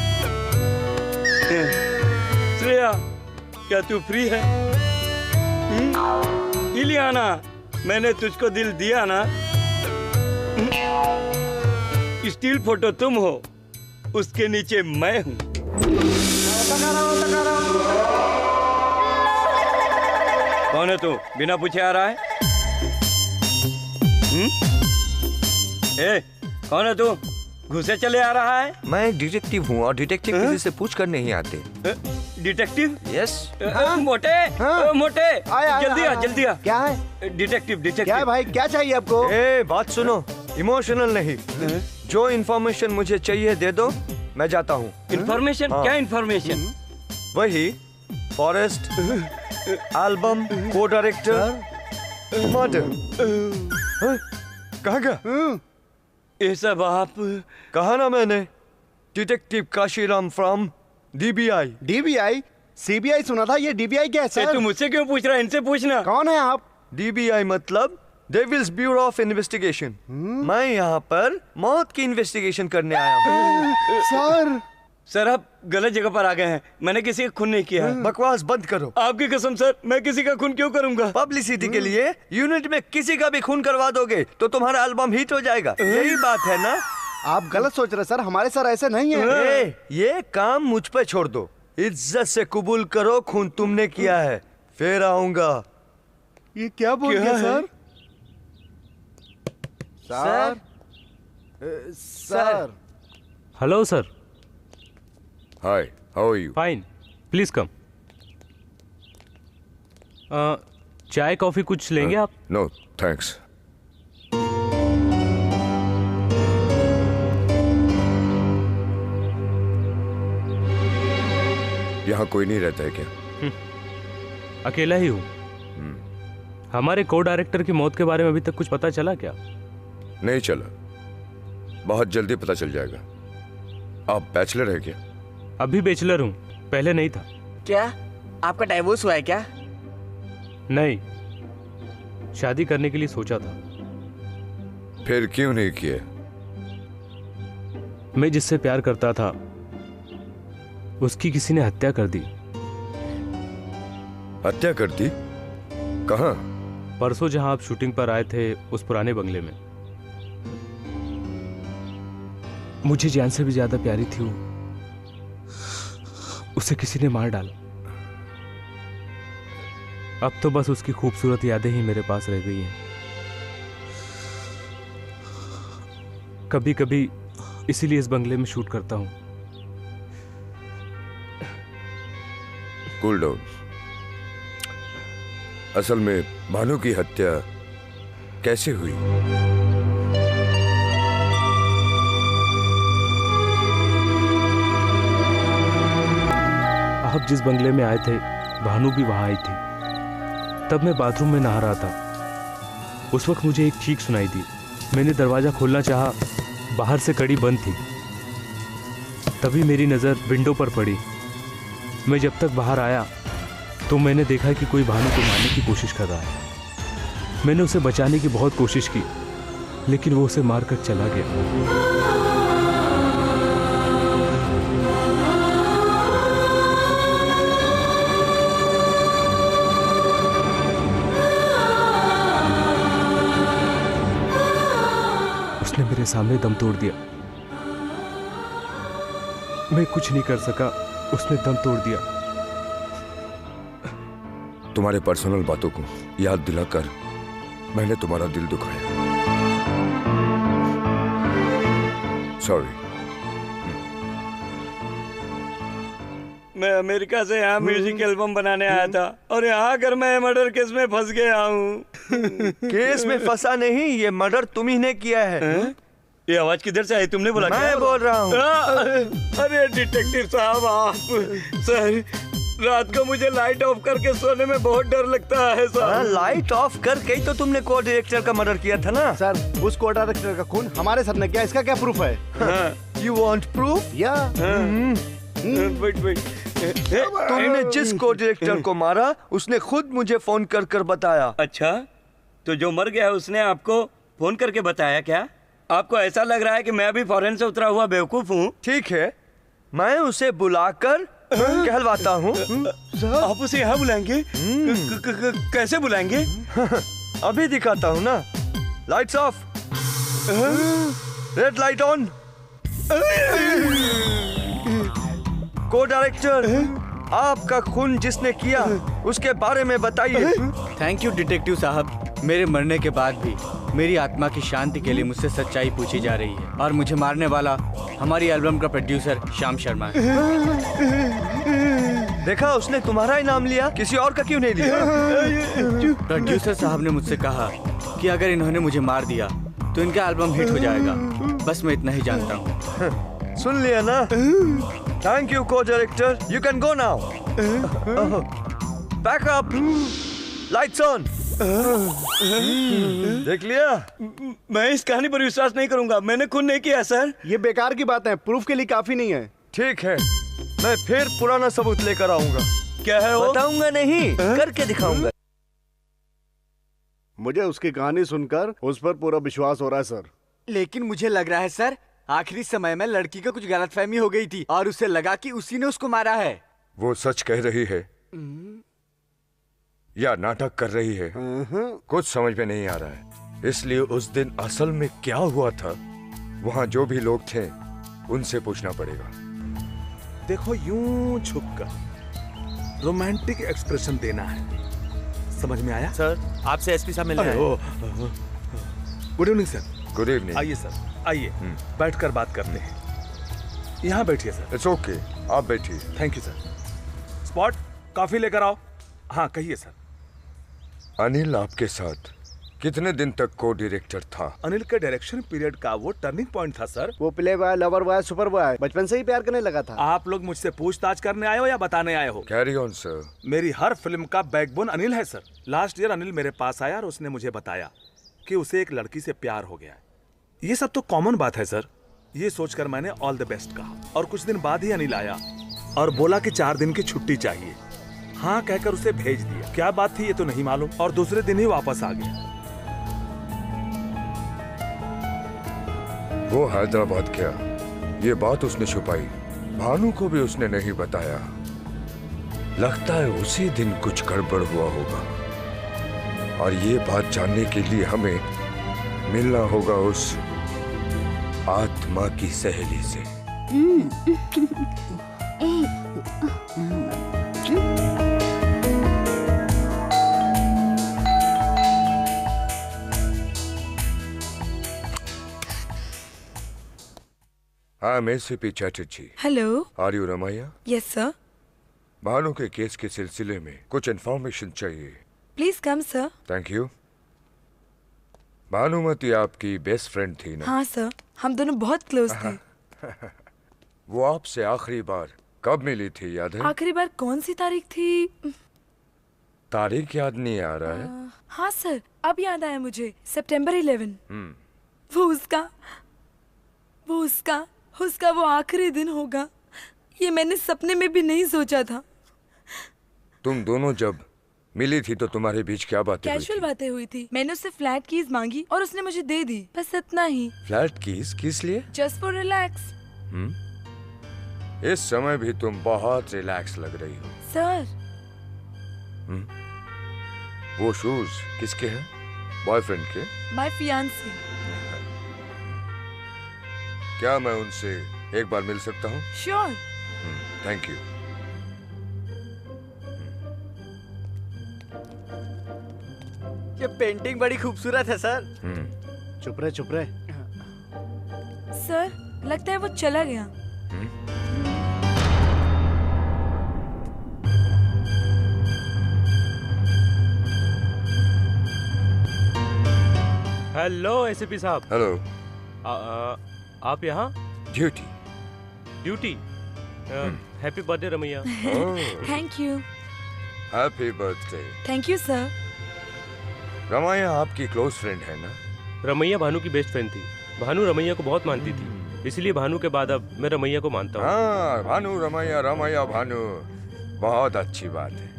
श्रेया, क्या तू फ्री है? इलियाना, मैंने तुझको दिल दिया ना। स्टील फोटो तुम हो उसके नीचे मैं हूँ। कौन है तू? बिना पूछे आ रहा है? ए, कौन है तू? घुसे चले आ रहा है? मैं डिटेक्टिव हूँ और डिटेक्टिव किसी से पूछ कर नहीं आते। डिटेक्टिव? यस। मोटे, मोटे, जल्दी आ, जल्दी आ। क्या है? Detective, detective. क्या है भाई, क्या चाहिए आपको? ए, बात सुनो, इमोशनल नहीं। जो इन्फॉर्मेशन मुझे चाहिए दे दो, मैं जाता हूँ। इन्फॉर्मेशन? क्या इन्फॉर्मेशन? वही फॉरेस्ट, एल्बम, को डायरेक्टर, मर्डर। कहाँ गया? ये सब आप कहा ना मैंने, detective Kashiram from DBI। DBI? CBI सुना था, ये DBI क्या है सर? तू मुझसे क्यों पूछ रहा है? इनसे पूछना। कौन है आप? DBI मतलब डेविल्स ब्यूरो ऑफ इन्वेस्टिगेशन। मैं यहाँ पर मौत की इन्वेस्टिगेशन करने आया हूँ। सर आप गलत जगह पर आ गए हैं। मैंने किसी का खून नहीं किया है। बकवास बंद करो। आपकी कसम सर, मैं किसी का खून क्यों करूंगा? पब्लिसिटी के लिए यूनिट में किसी का भी खून करवा दोगे तो तुम्हारा एल्बम हिट हो जाएगा। यही बात है ना? आप गलत सोच रहे सर, हमारे सर ऐसे नहीं है। ये काम मुझ पे छोड़ दो। इज्जत से कबूल करो खून तुमने किया है, फिर आऊंगा। ये क्या बोल गया sir? Sir. Hello sir. Hi, how are you? Fine, please come. चाय कॉफी कुछ लेंगे आप? No thanks. यहाँ कोई नहीं रहता है क्या? अकेला ही हूँ। हमारे को डायरेक्टर की मौत के बारे में अभी तक कुछ पता चला क्या? नहीं चला, बहुत जल्दी पता चल जाएगा। आप बैचलर है क्या? अभी बैचलर हूँ, पहले नहीं था। क्या आपका डाइवोर्स हुआ है क्या? नहीं, शादी करने के लिए सोचा था। फिर क्यों नहीं किए? मैं जिससे प्यार करता था उसकी किसी ने हत्या कर दी। हत्या कर दी? कहाँ? परसों जहां आप शूटिंग पर आए थे, उस पुराने बंगले में। मुझे जान से भी ज्यादा प्यारी थी वो। उसे किसी ने मार डाला। अब तो बस उसकी खूबसूरत यादें ही मेरे पास रह गई हैं। कभी कभी इसीलिए इस बंगले में शूट करता हूं। Cool down. असल में भानु की हत्या कैसे हुई? आप जिस बंगले में आए थे, भानु भी वहां आई थी। तब मैं बाथरूम में नहा रहा था। उस वक्त मुझे एक चीख सुनाई दी। मैंने दरवाजा खोलना चाहा, बाहर से कड़ी बंद थी। तभी मेरी नजर विंडो पर पड़ी। मैं जब तक बाहर आया तो मैंने देखा कि कोई भानु को मारने की कोशिश कर रहा है। मैंने उसे बचाने की बहुत कोशिश की, लेकिन वो उसे मारकर चला गया। उसने मेरे सामने दम तोड़ दिया। मैं कुछ नहीं कर सका, उसने दम तोड़ दिया। तुम्हारे पर्सनल बातों को याद दिलाकर मैंने तुम्हारा दिल दुखाया। सॉरी। मैं अमेरिका से यहाँ म्यूजिक एल्बम बनाने आया था और यहाँ आकर मैं मर्डर केस में फंस गया हूँ। केस में फंसा नहीं, ये मर्डर तुम ही ने किया है। ये आवाज किधर से आई? तुमने बोला? मैं बोल रहा हूँ। अरे डिटेक्टिव साहब, आप सर, रात को मुझे लाइट ऑफ करके सोने में बहुत डर लगता है सर। लाइट ऑफ करके ही तो तुमने को डायरेक्टर का मर्डर किया था ना? सर, उस को डायरेक्टर का खून हमारे सर ने किया, इसका क्या प्रूफ है? You want proof? या वेट। तुमने जिस को डायरेक्टर को मारा उसने खुद मुझे फोन कर कर बताया। अच्छा, तो जो मर गया है उसने आपको फोन करके बताया क्या? आपको ऐसा लग रहा है कि मैं अभी फॉरेन से उतरा हुआ बेवकूफ हूँ? ठीक है, मैं उसे बुलाकर कहलवाता हूँ। आप उसे यहाँ बुलाएंगे? कैसे बुलाएंगे? अभी दिखाता हूँ ना। Lights off, red light on. को डायरेक्टर, आपका खून जिसने किया उसके बारे में बताइए। थैंक यू डिटेक्टिव साहब। मेरे मरने के बाद भी मेरी आत्मा की शांति के लिए मुझसे सच्चाई पूछी जा रही है और मुझे मारने वाला हमारी एल्बम का प्रोड्यूसर श्याम शर्मा है। देखा, उसने तुम्हारा ही नाम लिया, किसी और का क्यों नहीं लिया? प्रोड्यूसर साहब ने मुझसे कहा कि अगर इन्होंने मुझे मार दिया तो इनका एल्बम हिट हो जाएगा। बस मैं इतना ही जानता हूँ। सुन लिया ना? थैंक यू को director, you can go now. Back up, lights on. देख लिया? मैं इस कहानी पर विश्वास नहीं करूंगा, मैंने खून नहीं किया सर। ये बेकार की बात है, प्रूफ के लिए काफी नहीं है। ठीक है, मैं फिर पुराना सबूत लेकर आऊंगा। क्या है वो? बताऊंगा नहीं, करके दिखाऊंगा। मुझे उसकी कहानी सुनकर उस पर पूरा विश्वास हो रहा है सर। लेकिन मुझे लग रहा है सर, आखिरी समय में लड़की को कुछ गलतफहमी हो गई थी और उसे लगा कि उसी ने उसको मारा है। वो सच कह रही है या नाटक कर रही है, कुछ समझ में नहीं आ रहा है। इसलिए उस दिन असल में क्या हुआ था, वहां जो भी लोग थे उनसे पूछना पड़ेगा। देखो, यूं झुककर रोमांटिक एक्सप्रेशन देना है, समझ में आया? सर, आपसे एसपी साहब मिलने आए। Good evening sir. Good evening. आइए सर, आइए, बैठकर बात करते हैं। यहाँ बैठिए सर। इट्स ओके, आप बैठिए। Thank you sir. Spot, coffee लेकर आओ। हाँ, कहिए सर। अनिल आपके साथ कितने दिन तक को डायरेक्टर था? अनिल के डायरेक्शन पीरियड का वो टर्निंग पॉइंट था सर। वो play boy, lover boy, super boy, बचपन से ही प्यार करने लगा था। आप लोग मुझसे पूछताछ करने आए हो या बताने आए हो? Carry on sir. मेरी हर फिल्म का बैकबोन अनिल है सर। लास्ट ईयर अनिल मेरे पास आया और उसने मुझे बताया कि उसे एक लड़की से प्यार हो गया है। ये सब तो कॉमन बात है सर। ये सोचकर मैंने ऑल द बेस्ट कहा और कुछ दिन बाद ही अनिल आया और बोला कि 4 दिन की छुट्टी चाहिए। हाँ कहकर उसे भेज दिया। क्या बात थी ये तो नहीं मालूम और दूसरे दिन ही वापस आ गया। वो हैदराबाद गया, ये बात उसने छुपाई, भानु को भी उसने नहीं बताया। लगता है उसी दिन कुछ गड़बड़ हुआ होगा और ये बात जानने के लिए हमें मिलना होगा उस आत्मा की सहेली से। हाँ, मैं CP Chatterjee. Hello. Are you Ramaiah? Yes sir. Bhanu के केस के सिलसिले में कुछ इन्फॉर्मेशन चाहिए। Please come sir. Thank you. Bhanumati आपकी बेस्ट फ्रेंड थी ना? हाँ सर, हम दोनों बहुत क्लोज थे। वो आपसे आखिरी बार कब मिली थी, याद है? आखिरी बार कौन सी तारीख थी? तारीख याद नहीं आ रहा है। हाँ सर, अब याद आया मुझे, सितंबर 11। उसका वो आखिरी दिन होगा, ये मैंने सपने में भी नहीं सोचा था। तुम दोनों जब मिली थी तो तुम्हारे बीच क्या बातें हुई कैजुअल थी? बातें हुई थी। मैंने उससे फ्लैट कीज मांगी और उसने मुझे दे दी, बस इतना ही। फ्लैट कीज किस लिए? Just for relax. इस समय भी तुम बहुत रिलैक्स लग रही हो। सर, वो शूज किसके हैं? बॉयफ्रेंड के? My fiancée. क्या मैं उनसे एक बार मिल सकता हूँ? श्योर। Thank you. ये पेंटिंग बड़ी खूबसूरत है सर। चुप रहे, चुप रहे। सर, लगता है वो चला गया। हेलो एसपी साहब। हेलो। आप यहाँ? Duty. Duty? Happy birthday Ramaiah. Thank you. Happy birthday. Thank you sir. Ramaiah आपकी क्लोज फ्रेंड है ना? रमैया भानु की बेस्ट फ्रेंड थी। भानु रमैया को बहुत मानती थी, इसलिए भानु के बाद अब मैं रमैया को मानता हूँ। हाँ, भानु रमैया, रमैया भानु, बहुत अच्छी बात है।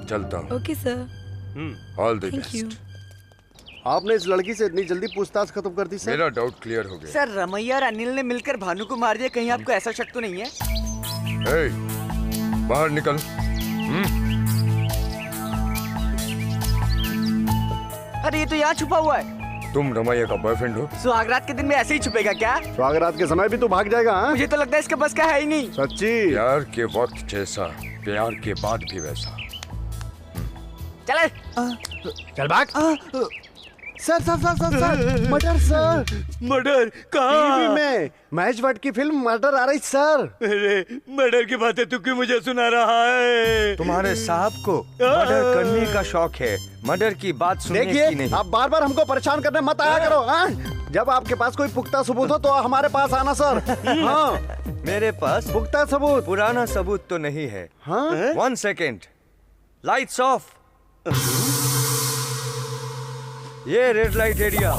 चलता हूँ। Okay sir. All the thank you. Best. आपने इस लड़की से इतनी जल्दी पूछताछ खत्म कर दी सर? मेरा डाउट क्लियर हो गया। सर, रमैया और अनिल ने मिलकर भानु को मार दिया, कहीं आपको ऐसा शक तो नहीं है? हे, बाहर निकल। अरे ये तो यहाँ छुपा हुआ है। तुम रमैया का बॉयफ्रेंड हो? सुहागरात के दिन में ऐसे ही छुपेगा क्या? स्वागरात के समय भी तू भाग जाएगा? हाँ? मुझे तो लगता है इसके बस का है ही नहीं। सच्ची? प्यार के वक्त जैसा प्यार के बाद भी वैसा। चले चल भाग। Sir sir sir sir sir murder sir. Murder कहाँ? टीवी में महेश भट्ट की फिल्म मर्डर आ रही सर। अरे मर्डर की बातें तू क्यों मुझे सुना रहा है? तुम्हारे साहब को मर्डर करने का शौक है, मर्डर की बात सुनने की नहीं। देखिए आप बार बार हमको परेशान करने मत आया करो। हाँ? जब आपके पास कोई पुख्ता सबूत हो तो हमारे पास आना सर। हाँ मेरे पास पुख्ता सबूत? पुराना सबूत तो नहीं है। हाँ? 1 सेकेंड, लाइट्स ऑफ। ये रेड लाइट एरिया।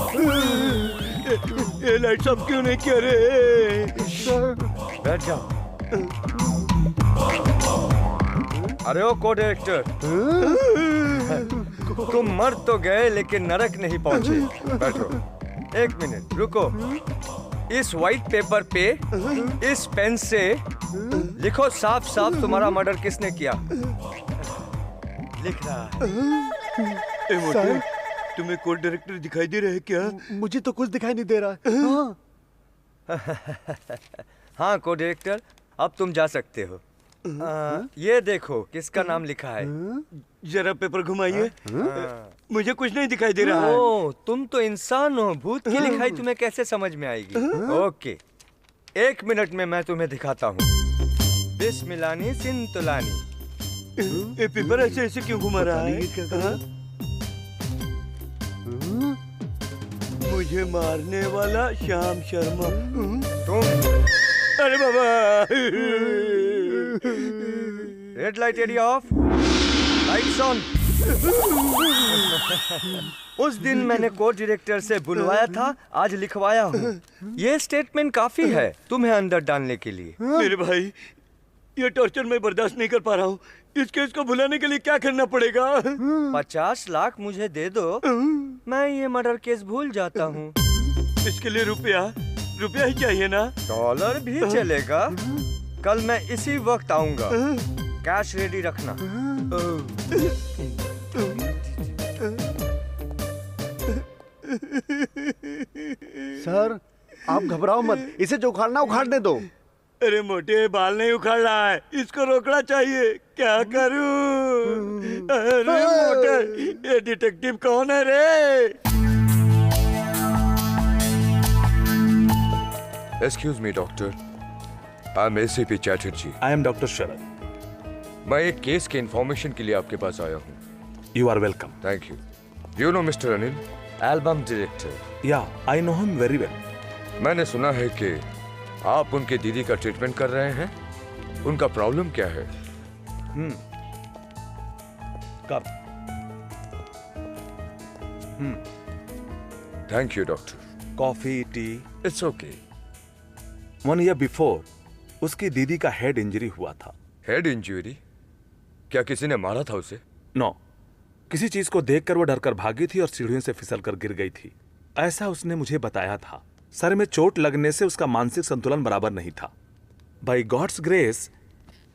ये लाइट्स ऑफ क्यों नहीं किया रे? बैठ जाओ। अरे ओ को डायरेक्टर, तुम मर तो गए लेकिन नरक नहीं पहुंचे। बैठो। 1 मिनट रुको। इस व्हाइट पेपर पे इस पेन से लिखो साफ साफ तुम्हारा मर्डर किसने किया। लिख रहा है। सर तुम्हें कोर्ट डायरेक्टर दिखाई दे रहा है क्या? मुझे तो कुछ दिखाई नहीं दे रहा है। हाँ को डायरेक्टर, अब तुम जा सकते हो। ये देखो किसका नाम लिखा है। जरा पेपर घुमाइए। मुझे कुछ नहीं दिखाई दे रहा है। ओ, तुम तो इंसान हो, भूत की लिखाई तुम्हें कैसे समझ में आएगी? ओके 1 मिनट में मैं तुम्हें दिखाता हूँ। बिस्मिलानी सिंतुलानी। ये पेपर ऐसे ऐसे क्यों घुमा रहा है? मुझे मारने वाला श्याम शर्मा। तुम? अरे बाबा। Red light area off, lights on. उस दिन मैंने कोर्ट डायरेक्टर से बुलवाया था, आज लिखवाया हूँ। ये स्टेटमेंट काफी है तुम्हें अंदर डालने के लिए। मेरे भाई ये टॉर्चर मैं बर्दाश्त नहीं कर पा रहा हूँ। इस केस को भुलाने के लिए क्या करना पड़ेगा? 50 लाख मुझे दे दो, मैं ये मर्डर केस भूल जाता हूँ। इसके लिए रुपया ही चाहिए ना? डॉलर भी चलेगा। कल मैं इसी वक्त आऊंगा, कैश रेडी रखना। सर आप घबराओ मत, इसे जो उखाड़ना उखाड़ने दो। अरे मोटे बाल नहीं उखाड़ रहा है, इसको रोकना चाहिए। क्या करूं? अरे मोटे ये डिटेक्टिव कौन है रे? Excuse me doctor, I am ACP Chatterjee. I am doctor Sharad. मैं एक केस के इंफॉर्मेशन के लिए आपके पास आया हूँ। You are welcome. Thank you. You know mister Anil, album director. Yeah I know him very well. मैंने सुना है कि आप उनके दीदी का ट्रीटमेंट कर रहे हैं। उनका प्रॉब्लम क्या है? कब? Thank you doctor. Coffee tea? It's okay. 1 year before उसकी दीदी का हेड इंजरी हुआ था। Head injury? क्या किसी ने मारा था उसे? नो, किसी चीज को देखकर वो डरकर भागी थी और सीढ़ियों से फिसलकर गिर गई थी, ऐसा उसने मुझे बताया था। सर में चोट लगने से उसका मानसिक संतुलन बराबर नहीं था। बाय गॉड्स ग्रेस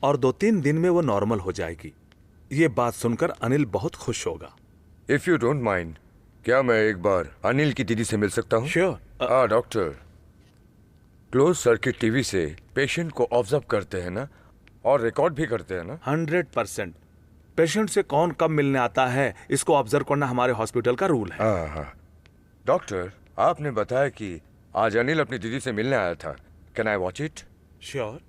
और 2-3 दिन में वो नॉर्मल हो जाएगी। ये बात सुनकर अनिल बहुत खुश होगा। इफ यू डोंट माइंड, क्या मैं एक बार अनिल की दीदी से मिल सकता हूँ? Sure. Doctor, close circuit TV से पेशेंट को ऑब्जर्व करते हैं ना, और रिकॉर्ड भी करते हैं ना? 100%। पेशेंट से कौन कब मिलने आता है इसको ऑब्जर्व करना हमारे हॉस्पिटल का रूल है। हाँ। डॉक्टर, आपने बताया कि आज अनिल अपनी दीदी से मिलने आया था। Can I watch it? Sure.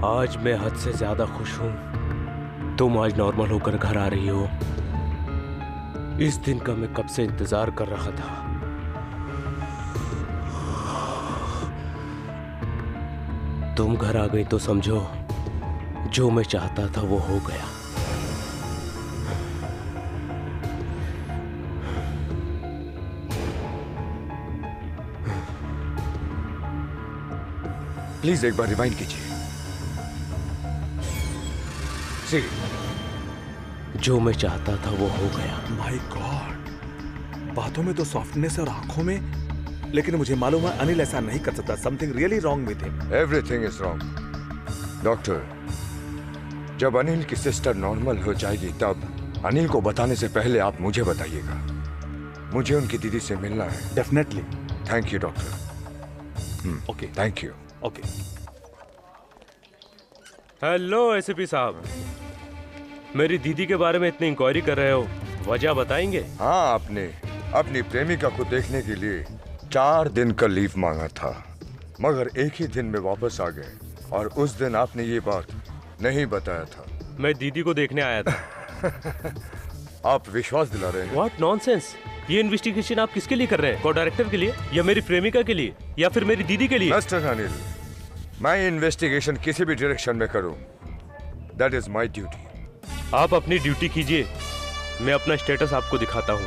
आज मैं हद से ज्यादा खुश हूं। तुम आज नॉर्मल होकर घर आ रही हो। इस दिन का मैं कब से इंतजार कर रहा था। तुम घर आ गई तो समझो जो मैं चाहता था वो हो गया। प्लीज एक बार रिवाइंड कीजिए। सी, जो मैं चाहता था वो हो गया। माय गॉड, बातों में तो सॉफ्टनेस और आंखों में, लेकिन मुझे मालूम है अनिल ऐसा नहीं कर सकता। Something really wrong with him. Everything is wrong. Doctor, जब अनिल की सिस्टर नॉर्मल हो जाएगी तब अनिल को बताने से पहले आप मुझे बताइएगा। मुझे उनकी दीदी से मिलना है। Definitely. Thank you doctor. Okay, thank you. Okay. Hello SP साहब, मेरी दीदी के बारे में इतनी इंक्वायरी कर रहे हो, वजह बताएंगे? हाँ, आपने अपनी प्रेमिका को देखने के लिए 4 दिन का लीव मांगा था, मगर एक ही दिन में वापस आ गए और उस दिन आपने ये बात नहीं बताया था। मैं दीदी को देखने आया था। आप विश्वास दिला रहे हैं? What nonsense! ये इन्वेस्टिगेशन आप किसके लिए कर रहे हैं? को डायरेक्टर के लिए, या मेरी प्रेमिका के लिए, या फिर मेरी दीदी के लिए? मिस्टर अनिल, मैं इन्वेस्टिगेशन किसी भी डायरेक्शन में करूं, दैट इज माय ड्यूटी। आप अपनी ड्यूटी कीजिए, मैं अपना स्टेटस आपको दिखाता हूँ।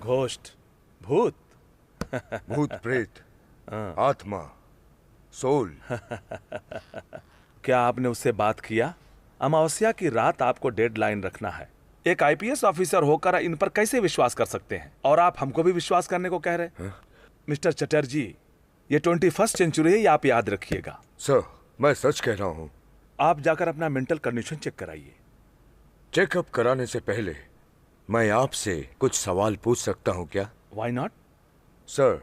घोस्ट, भूत, भूत प्रेत, आत्मा, सोल। क्या आपने उससे बात किया? अमावस्या की रात आपको डेडलाइन रखना है। एक आईपीएस ऑफिसर होकर इन पर कैसे विश्वास कर सकते हैं? और आप हमको भी विश्वास करने को कह रहे हैं? मिस्टर चटर्जी, ये 21st सेंचुरी है, ये आप याद रखिएगा। सर, मैं सच कह रहा हूँ। आप जाकर अपना मेंटल कंडीशन चेक कराइए। चेकअप कराने से पहले मैं आपसे कुछ सवाल पूछ सकता हूँ क्या? Why not? सर,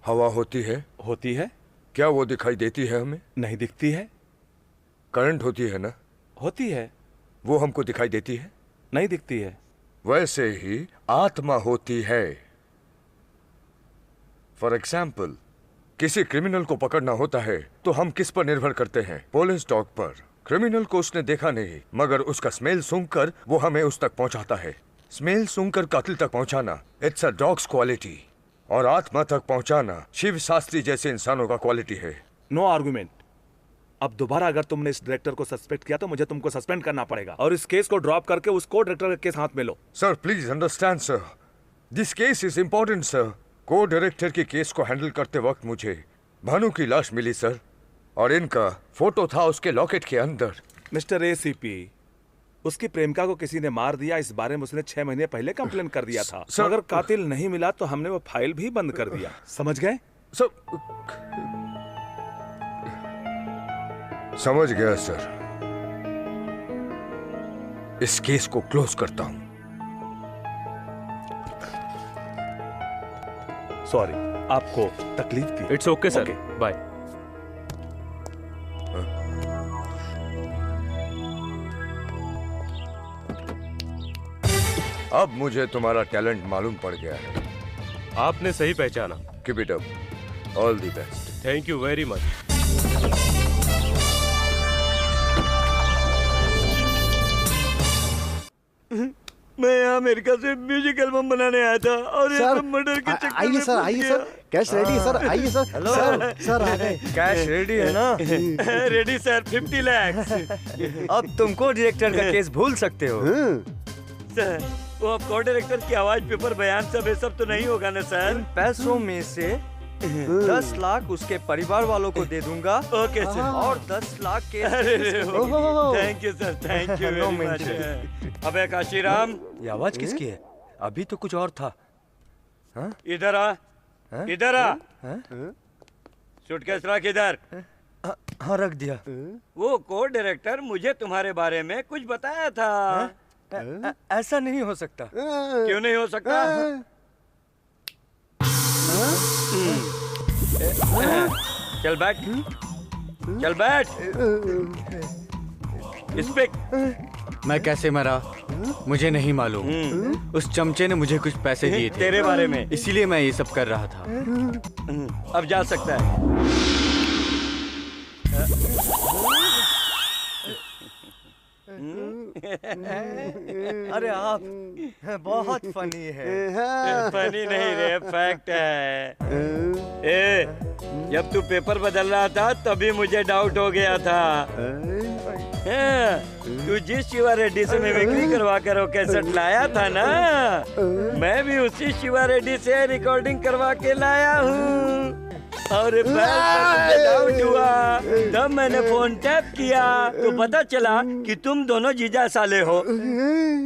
हवा होती है? होती है। क्या वो दिखाई देती है हमें? नहीं दिखती है। करंट होती है ना? होती है। वो हमको दिखाई देती है? नहीं दिखती है। वैसे ही आत्मा होती है। फॉर एग्जाम्पल, किसी क्रिमिनल को पकड़ना होता है तो हम किस पर निर्भर करते हैं? पुलिस डॉग पर। क्रिमिनल को उसने देखा नहीं, मगर उसका स्मेल सूंघकर वो हमें उस तक पहुंचाता है। स्मेल सूंघकर कातिल तक पहुंचाना, इट्स अ डॉग्स क्वालिटी। और आत्मा तक पहुंचाना शिव शास्त्री जैसे इंसानों का क्वालिटी है। No argument. अब दोबारा अगर तुमने इस डायरेक्टर को सस्पेक्ट किया तो मुझे तुमको सस्पेंड करना पड़ेगा, और इस केस को ड्रॉप करके उस को डायरेक्टर का केस हाथ में लो। Sir, please understand sir, this case is important sir. को डायरेक्टर के केस को हैंडल करते वक्त मुझे भानु की लाश मिली सर, और इनका फोटो था उसके लॉकेट के अंदर। मिस्टर एसीपी, उसकी प्रेमिका को किसी ने मार दिया, इस बारे में उसने 6 महीने पहले कंप्लेन कर दिया था। अगर कातिल नहीं मिला तो हमने वो फाइल भी बंद कर दिया। समझ गए? समझ गया सर। इस केस को क्लोज करता हूं। सॉरी, आपको तकलीफ दी। It's okay sir, bye. अब मुझे तुम्हारा टैलेंट मालूम पड़ गया है। आपने सही पहचाना। Keep it up. All the best. Thank you very much. मैं यहाँ अमेरिका से म्यूजिक एल्बम बनाने आया था और ये सब मर्डर के चक्कर में आइए सर, आइए सर, कैश रेडी है सर, आइए सर। सर आ गए। कैश रेडी है ना? Ready sir, 50 lakh. अब तुमको डायरेक्टर का केस भूल सकते हो। सर, वो अब को डायरेक्टर की आवाज, पेपर, बयान सब तो नहीं होगा ना सर? इन पैसों में से 10 लाख उसके परिवार वालों को दे दूंगा। Okay sir. और 10 लाख के thank you sir, thank you very much. अबे काशीराम, ये आवाज किसकी है? अभी तो कुछ और था। इधर आ, इधर आ। सूटकेस रख इधर। हाँ, रख दिया। वो को डायरेक्टर मुझे तुम्हारे बारे में कुछ बताया था। ऐसा नहीं हो सकता। क्यों नहीं हो सकता? चल बैठ, चल बैठ। मैं कैसे मरा मुझे नहीं मालूम। उस चमचे ने मुझे कुछ पैसे दिए थे तेरे बारे में, इसीलिए मैं ये सब कर रहा था। अब जा सकता है। अरे आप बहुत फनी है। फनी नहीं रे, फैक्ट है। जब तू पेपर बदल रहा था तभी मुझे डाउट हो गया था। तू जिस शिवा रेड्डी से मिमिक्री करवा कर वो कैसेट लाया था ना, मैं भी उसी शिवा रेड्डी से रिकॉर्डिंग करवा के लाया हूँ। और डाउट हुआ तब मैंने फोन टैप किया तो पता चला कि तुम दोनों जीजा साले हो।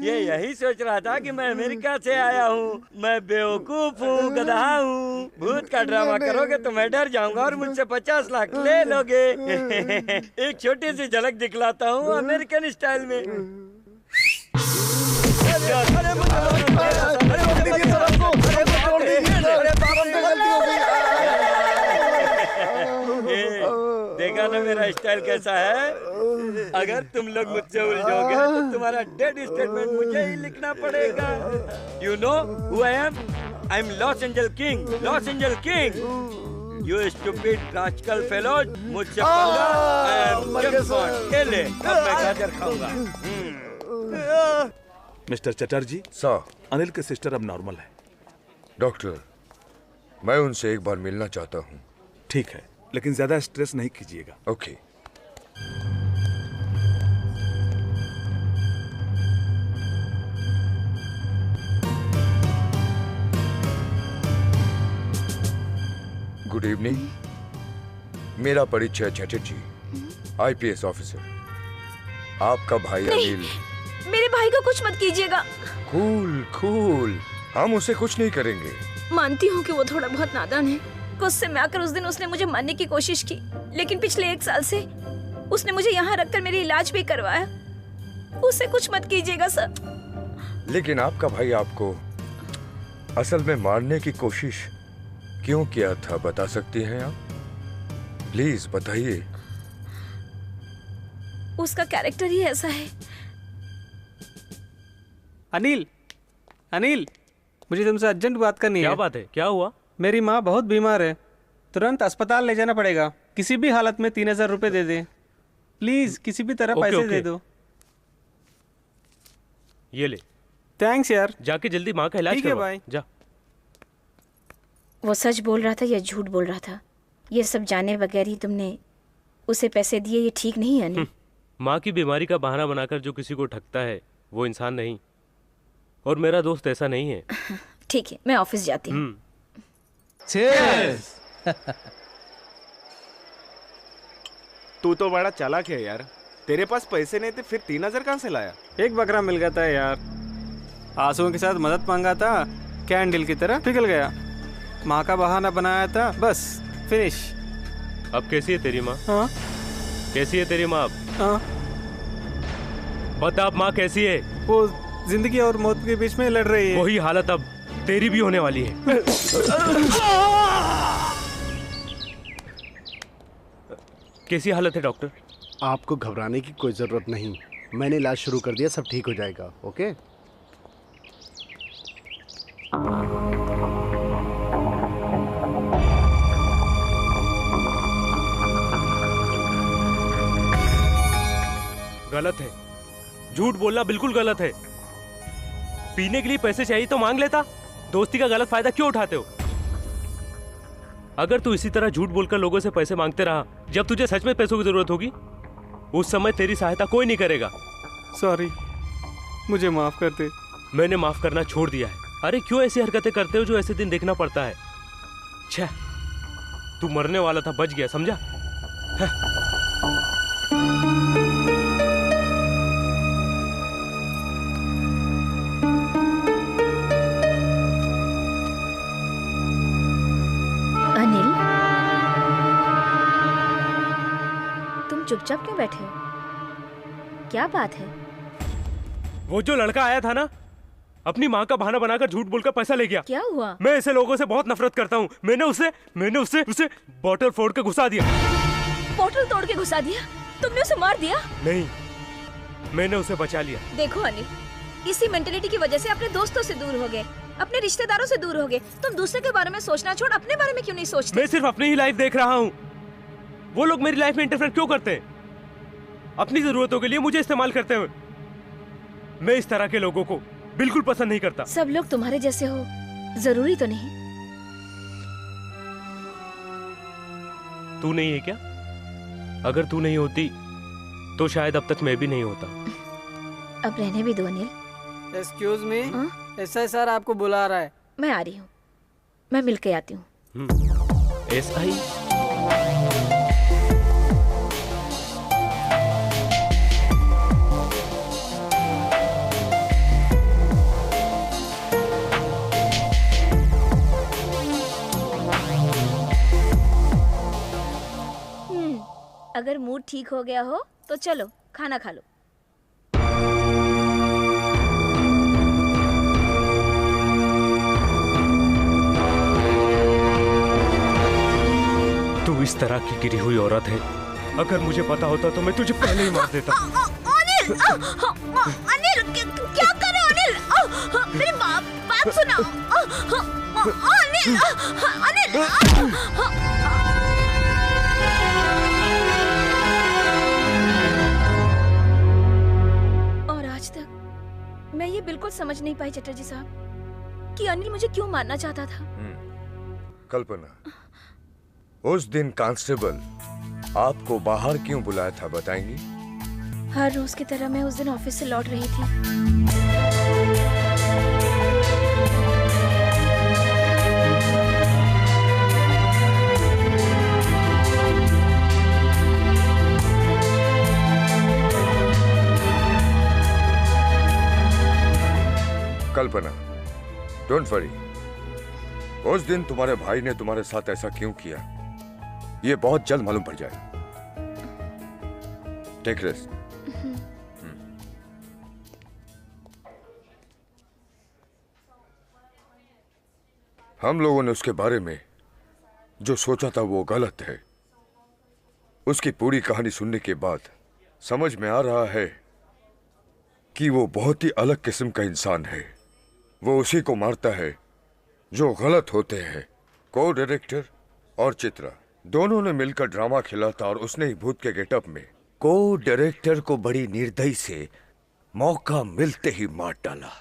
ये यही सोच रहा था कि मैं अमेरिका से आया हूँ, मैं बेवकूफ हूँ, गधा हूँ। भूत का ड्रामा करोगे तो मैं डर जाऊंगा और मुझसे 50 लाख ले लोगे। एक छोटी सी झलक दिखलाता हूँ अमेरिकन स्टाइल में। देखा ना मेरा स्टाइल कैसा है। अगर तुम लोग मुझसे उलझोगे तो तुम्हारा डेड स्टेटमेंट मुझे ही लिखना पड़ेगा। You know who I am? I am loss angel king, loss angel king. You stupid rascal fellows, मुझसे पंगा। I am James bond. ये ले, अब मैं गाजर खाऊंगा। मिस्टर चटर्जी, सर, अनिल के सिस्टर अब नॉर्मल है। डॉक्टर, मैं उनसे एक बार मिलना चाहता हूँ। ठीक है, लेकिन ज्यादा स्ट्रेस नहीं कीजिएगा। ओके। Good evening. मेरा परिचय चटर्जी, आईपीएस ऑफिसर। आपका भाई अनिल। मेरे भाई को कुछ मत कीजिएगा। कूल कूल, हम उसे कुछ नहीं करेंगे। मानती हूँ कि वो थोड़ा बहुत नादान है। गुस्से में आकर उस दिन उसने मुझे मारने की कोशिश की, लेकिन पिछले 1 साल से उसने मुझे यहाँ रखकर मेरी इलाज भी करवाया। उसे कुछ मत कीजिएगा सर। लेकिन आपका भाई आपको असल में मारने की कोशिश क्यों किया था, बता सकती हैं आप? प्लीज बताइए। उसका कैरेक्टर ही ऐसा है। अनिल, अनिल, मुझे तुमसे अर्जेंट बात करनी है। क्या बात है? क्या हुआ? मेरी माँ बहुत बीमार है, तुरंत अस्पताल ले जाना पड़ेगा। किसी भी हालत में 3000 रुपए दे दे प्लीज, किसी भी तरह पैसे दे दो। ये ले। थैंक्स यार। जाके जल्दी माँ का इलाज करवा। भाई जा। वो सच बोल रहा था या झूठ बोल रहा था, ये सब जाने बगैर ही तुमने उसे पैसे दिए, ये ठीक नहीं है अनिल। माँ की बीमारी का बहाना बनाकर जो किसी को ठगता है वो इंसान नहीं, और मेरा दोस्त ऐसा नहीं है। ठीक है, मैं ऑफिस जाती हूँ। तू तो बड़ा चालाक है यार। तेरे पास पैसे नहीं थे, फिर 3000 कहाँ से लाया? एक बकरा मिल गया था यार, आंसुओं के साथ मदद मांगा था, कैंडल की तरह पिघल गया। माँ का बहाना बनाया था, बस फिनिश। अब कैसी है तेरी माँ? हाँ? कैसी है तेरी माँ अब? हाँ? बता अब माँ कैसी है? वो जिंदगी और मौत के बीच में लड़ रही है। वही हालत अब तेरी भी होने वाली है। कैसी हालत है डॉक्टर? आपको घबराने की कोई जरूरत नहीं, मैंने इलाज शुरू कर दिया, सब ठीक हो जाएगा। ओके? गलत है, झूठ बोलना बिल्कुल गलत है। पीने के लिए पैसे चाहिए तो मांग लेता, दोस्ती का गलत फायदा क्यों उठाते हो? अगर तू इसी तरह झूठ बोलकर लोगों से पैसे मांगते रहा, जब तुझे सच में पैसों की जरूरत होगी उस समय तेरी सहायता कोई नहीं करेगा। सॉरी, मुझे माफ कर दे। मैंने माफ करना छोड़ दिया है। अरे क्यों ऐसी हरकतें करते हो जो ऐसे दिन देखना पड़ता है? छह, तू मरने वाला था, बच गया, समझा? चुपचाप क्यों बैठे हो? क्या बात है? वो जो लड़का आया था ना, अपनी माँ का बहाना बनाकर झूठ बोलकर पैसा ले गया। क्या हुआ? मैं ऐसे लोगों से बहुत नफरत करता हूँ। मैंने उसे बॉटल फोड़ के घुसा दिया। बॉटल तोड़ के घुसा दिया? तुमने उसे मार दिया? नहीं, मैंने उसे बचा लिया। देखो अनिल, इसी मेंटेलिटी की वजह से अपने दोस्तों से दूर हो गए, अपने रिश्तेदारों से दूर हो गए। तुम दूसरे के बारे में सोचना छोड़ अपने बारे में क्यों नहीं सोचते? मैं सिर्फ अपनी ही लाइफ देख रहा हूँ। वो लोग मेरी लाइफ में इंटरफेयर क्यों करते हैं? अपनी जरूरतों के लिए मुझे इस्तेमाल करते हैं। मैं इस तरह के लोगों को बिल्कुल पसंद नहीं करता। सब लोग तुम्हारे जैसे हो जरूरी तो नहीं। तू नहीं है क्या? अगर तू नहीं होती तो शायद अब तक मैं भी नहीं होता। अब रहने भी दो Anil. Excuse me, SI sir आपको बुला रहा है। मैं आ रही हूँ, मैं मिल के आती हूँ। एसआई? अगर मूड ठीक हो गया हो तो चलो खाना खा लो। तू इस तरह की गिरी हुई औरत है। अगर मुझे पता होता तो मैं तुझे पहले ही मार देता। अनिल, अनिल क्या कर रहे हो अनिल? मेरी बात सुनो। अनिल, अनिल। और आज तक मैं ये बिल्कुल समझ नहीं पाई चटर्जी साहब कि अनिल मुझे क्यों मारना चाहता था। कल्पना, उस दिन कांस्टेबल आपको बाहर क्यों बुलाया था, बताएंगी? हर रोज की तरह मैं उस दिन ऑफिस से लौट रही थी। कल्पना, डोंट वरी। उस दिन तुम्हारे भाई ने तुम्हारे साथ ऐसा क्यों किया, ये बहुत जल्द मालूम पड़ जाएगा। Take rest. हम लोगों ने उसके बारे में जो सोचा था वो गलत है। उसकी पूरी कहानी सुनने के बाद समझ में आ रहा है कि वो बहुत ही अलग किस्म का इंसान है। वो उसी को मारता है जो गलत होते हैं। को डायरेक्टर और चित्रा दोनों ने मिलकर ड्रामा खेला था और उसने ही भूत के गेटअप में को डायरेक्टर को बड़ी निर्दयी से मौका मिलते ही मार डाला।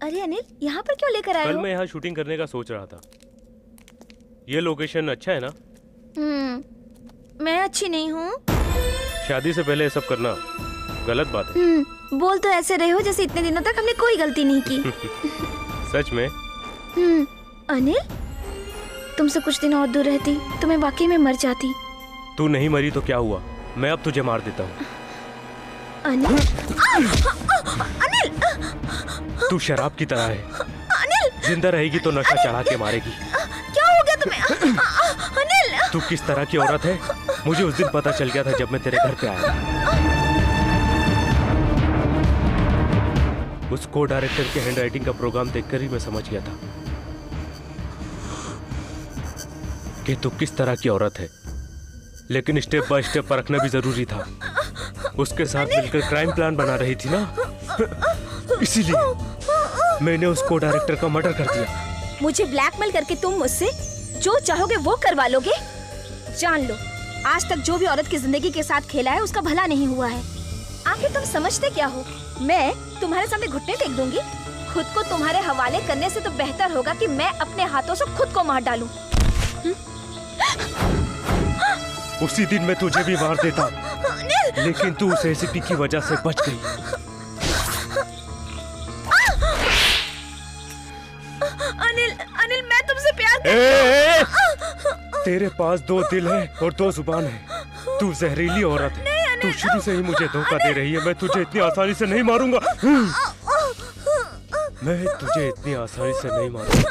अरे अनिल, यहाँ पर क्यों लेकर आए हो? कल मैं यहाँ शूटिंग करने का सोच रहा था। ये लोकेशन अच्छा है ना? मैं अच्छी नहीं हूँ। शादी से पहले ये सब करना गलत बात है। बोल तो ऐसे रहे हो जैसे इतने दिनों तक हमने कोई गलती नहीं की। सच में? अनिल, तुमसे कुछ दिन और दूर रहती तो मैं वाकई में मर जाती। तू नहीं मरी तो क्या हुआ, मैं अब तुझे मार देता हूँ। अनिल, अनिल, तू शराब की तरह है। अनिल, जिंदा रहेगी तो नशा चढ़ा के मारेगी। क्या हो गया तुम्हें? अनिल, तू किस तरह की औरत है मुझे उस दिन पता चल गया था जब मैं तेरे घर पे आया। उस को डायरेक्टर के हैंडराइटिंग का प्रोग्राम देखकर ही मैं समझ गया था कि तू किस तरह की औरत है। लेकिन स्टेप बाय स्टेप परखना भी जरूरी था। उसके साथ मिलकर क्राइम प्लान बना रही थी ना, इसीलिए मैंने उसको डायरेक्टर का मर्डर कर दिया। मुझे ब्लैकमेल करके तुम मुझसे जो चाहोगे वो करवा लोगे? जान लो, आज तक जो भी औरत की जिंदगी के साथ खेला है उसका भला नहीं हुआ है। आखिर तुम समझते क्या हो? मैं तुम्हारे सामने घुटने टेक दूंगी? खुद को तुम्हारे हवाले करने से तो बेहतर होगा कि मैं अपने हाथों से खुद को मार डालूं। उसी दिन मैं तुझे भी मार देता, लेकिन तू उस एसीपी की वजह से बच गई। अनिल, अनिल, मैं तुमसे प्यार करती हूँ। तेरे पास दो दिल है और दो जुबान है। तू जहरीली औरत है। तू शुरू से ही मुझे धोखा दे रही है। मैं तुझे इतनी आसानी से नहीं मारूंगा। मैं तुझे इतनी आसानी से नहीं मारूंगा।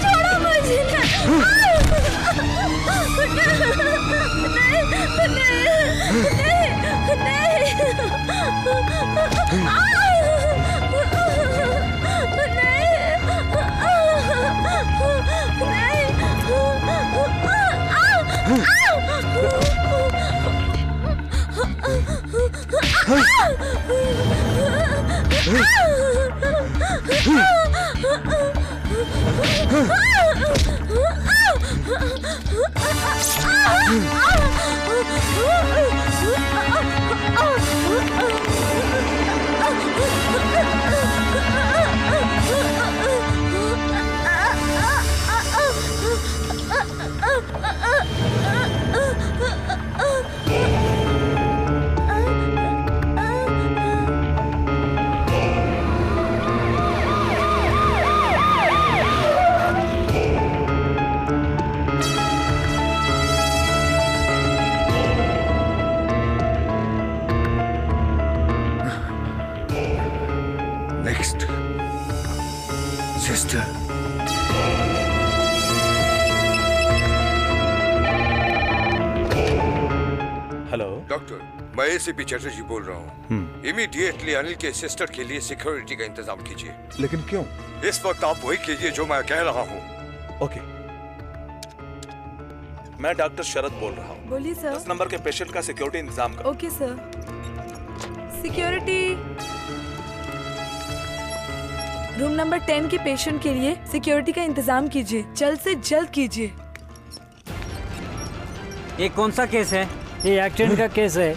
छोड़ो मुझे। Next sister. हेलो डॉक्टर, मैं एसीपी चटर्जी बोल रहा हूँ। इमीडिएटली अनिल के सिस्टर के लिए सिक्योरिटी का इंतजाम कीजिए। लेकिन क्यों? इस वक्त आप वही कीजिए जो मैं कह रहा हूँ। ओके। मैं डॉक्टर शरद बोल रहा हूँ। बोलिए सर। 10 नंबर के पेशेंट का सिक्योरिटी इंतजाम करो। Okay sir. Security room number 10 के पेशेंट के लिए सिक्योरिटी का इंतजाम कीजिए, जल्द से जल्द कीजिए। ये कौन सा केस है? ये एक्सीडेंट का केस है।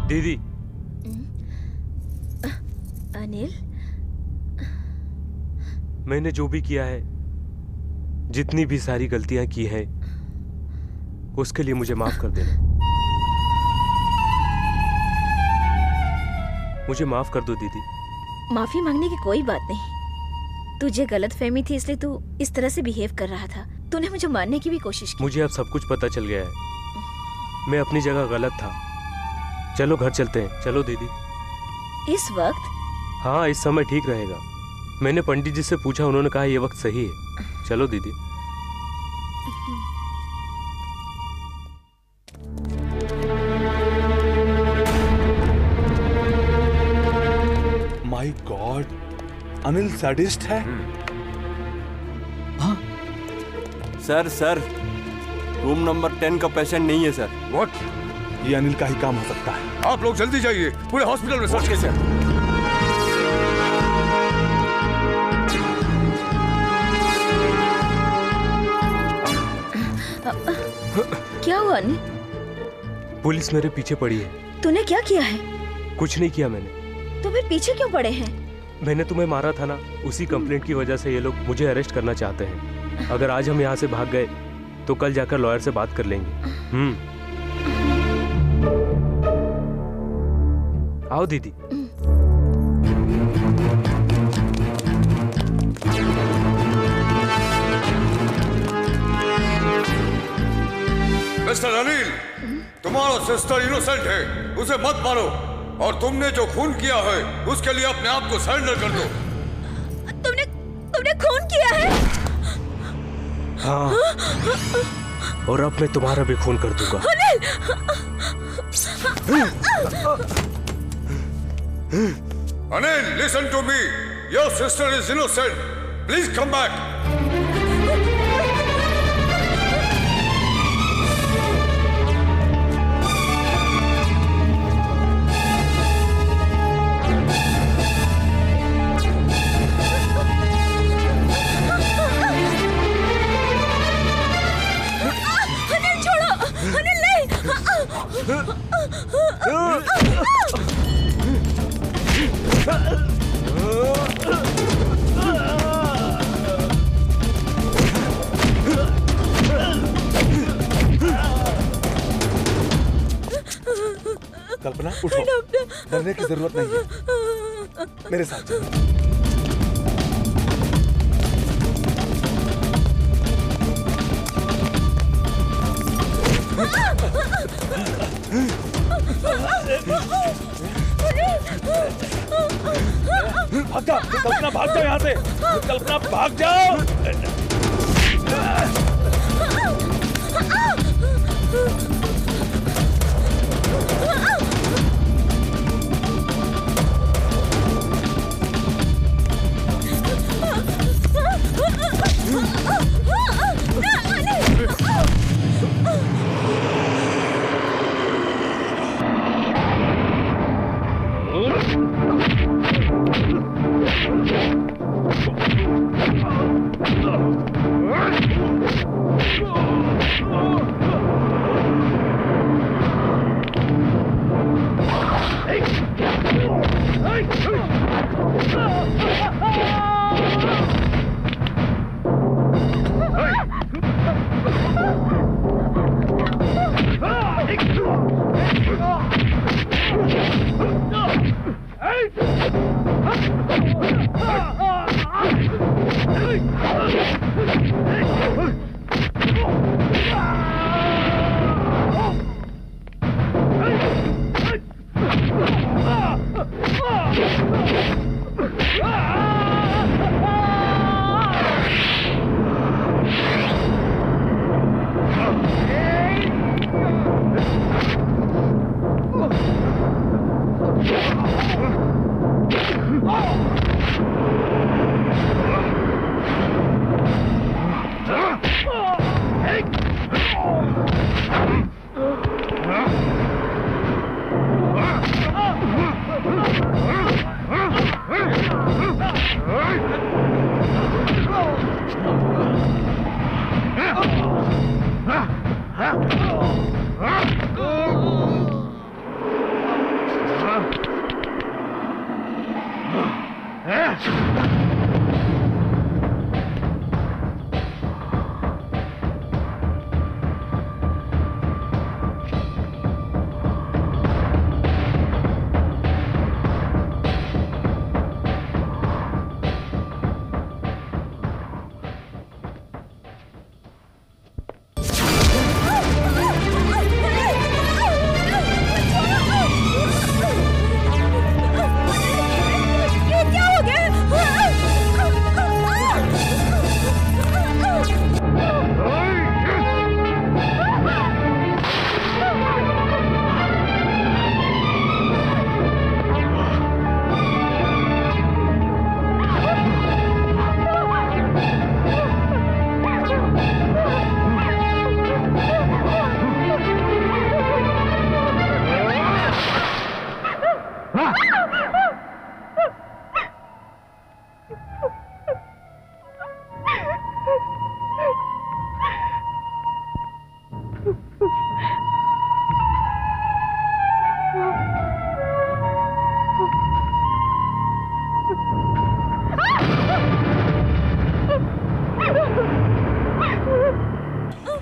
दीदी। अनिल, मैंने जो भी किया है, जितनी भी सारी गलतियां की हैं, उसके लिए मुझे माफ कर देना। मुझे माफ कर दो दीदी। माफी मांगने की कोई बात नहीं। तुझे गलत फहमी थी इसलिए तू इस तरह से बिहेव कर रहा था। तूने मुझे मारने की भी कोशिश की। मुझे अब सब कुछ पता चल गया है। मैं अपनी जगह गलत था। चलो घर चलते हैं। चलो दीदी। इस वक्त? हाँ, इस समय ठीक रहेगा। मैंने पंडित जी से पूछा, उन्होंने कहा ये वक्त सही है। चलो दीदी। माय गॉड, अनिल सैडिस्ट है। सर रूम नंबर 10 का पेशेंट नहीं है सर। व्हाट? ये अनिल का ही काम हो सकता है। आप लोग जल्दी जाइए, पूरे हॉस्पिटल में सर्च कीजिए। क्या हुआ अनिल? पुलिस मेरे पीछे पड़ी है। तूने क्या किया है? कुछ नहीं किया मैंने। तो फिर पीछे क्यों पड़े हैं? मैंने तुम्हें मारा था ना, उसी कंप्लेंट की वजह से ये लोग मुझे अरेस्ट करना चाहते हैं। अगर आज हम यहाँ से भाग गए तो कल जाकर लॉयर से बात कर लेंगे। आओ दीदी। मिस्टर अनिल, तुम्हारा सिस्टर इनोसेंट है, उसे मत मारो। और तुमने जो खून किया है उसके लिए अपने आप को सरेंडर कर दो। तुमने खून किया है? हाँ। और अब मैं तुम्हारा भी खून कर दूंगा। Anil, listen to me. Your sister is innocent. Please come back. Anil छोड़ो, अनिल नहीं। कल्पना उठो, डरने की जरूरत नहीं है, मेरे साथ चलो। भाग जाओ कल्पना, भाग जाओ यहाँ से। कल्पना भाग जाओ।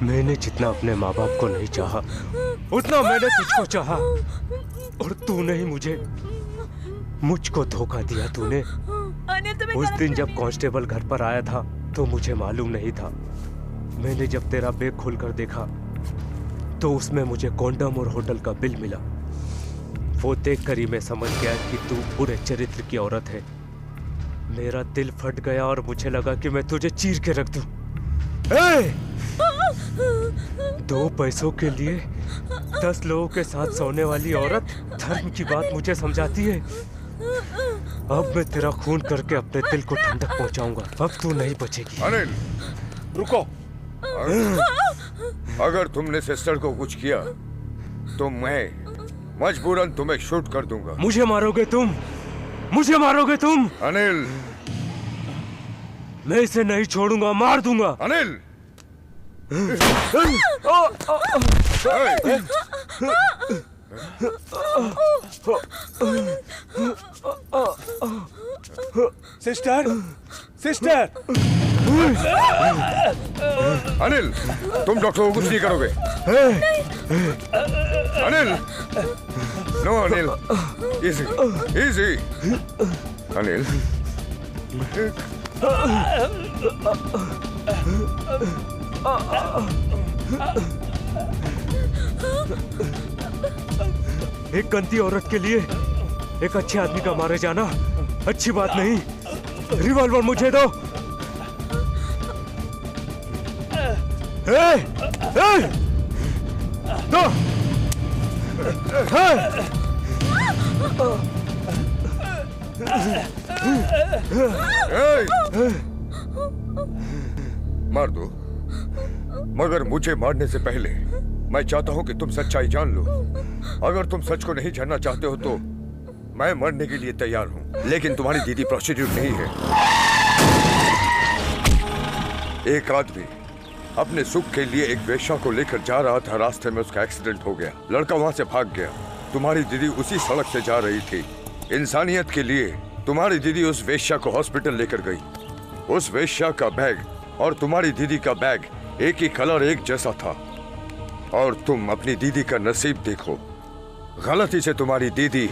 मैंने जितना अपने माँ बाप को नहीं चाहा, उतना मैंने तुझको चाहा, और तूने ही मुझको धोखा दिया। तूने उस दिन जब कांस्टेबल घर पर आया था तो मुझे मालूम नहीं था। मैंने जब तेरा बैग खोलकर देखा तो उसमें मुझे कॉन्डम और होटल का बिल मिला। वो देखकर ही मैं समझ गया कि तू बुरे चरित्र की औरत है। मेरा दिल फट गया और मुझे लगा कि मैं तुझे चीर के रख दूं। 2 पैसों के लिए 10 लोगों के साथ सोने वाली औरत धर्म की बात मुझे समझाती है। अब मैं तेरा खून करके अपने दिल को ठंडक पहुंचाऊंगा। अब तू नहीं बचेगी। अनिल रुको। अगर तुमने सिस्टर को कुछ किया तो मैं मजबूरन तुम्हें शूट कर दूंगा। मुझे मारोगे तुम? मुझे मारोगे तुम? अनिल मैं इसे नहीं छोड़ूंगा, मार दूंगा। Anil sister, sister. अनिल तुम डॉक्टर को कुछ नहीं करोगे। Anil no Anil, easy easy. Anil एक गंदी औरत के लिए एक अच्छे आदमी का मारे जाना अच्छी बात नहीं। रिवॉल्वर मुझे दो। दो। मार दो, मगर मुझे मारने से पहले मैं चाहता हूं कि तुम सच्चाई जान लो। अगर तुम सच को नहीं जानना चाहते हो तो मैं मरने के लिए तैयार हूं, लेकिन तुम्हारी दीदी प्रोस्टिट्यूट नहीं है। एक आदमी अपने सुख के लिए एक वेश्या को लेकर जा रहा था। रास्ते में उसका एक्सीडेंट हो गया, लड़का वहां से भाग गया। तुम्हारी दीदी उसी सड़क से जा रही थी। इंसानियत के लिए तुम्हारी दीदी उस वेश्या को हॉस्पिटल लेकर गई। उस वेश्या का बैग और तुम्हारी दीदी का बैग एक ही कलर, एक जैसा था। और तुम अपनी दीदी का नसीब देखो, गलती से तुम्हारी दीदी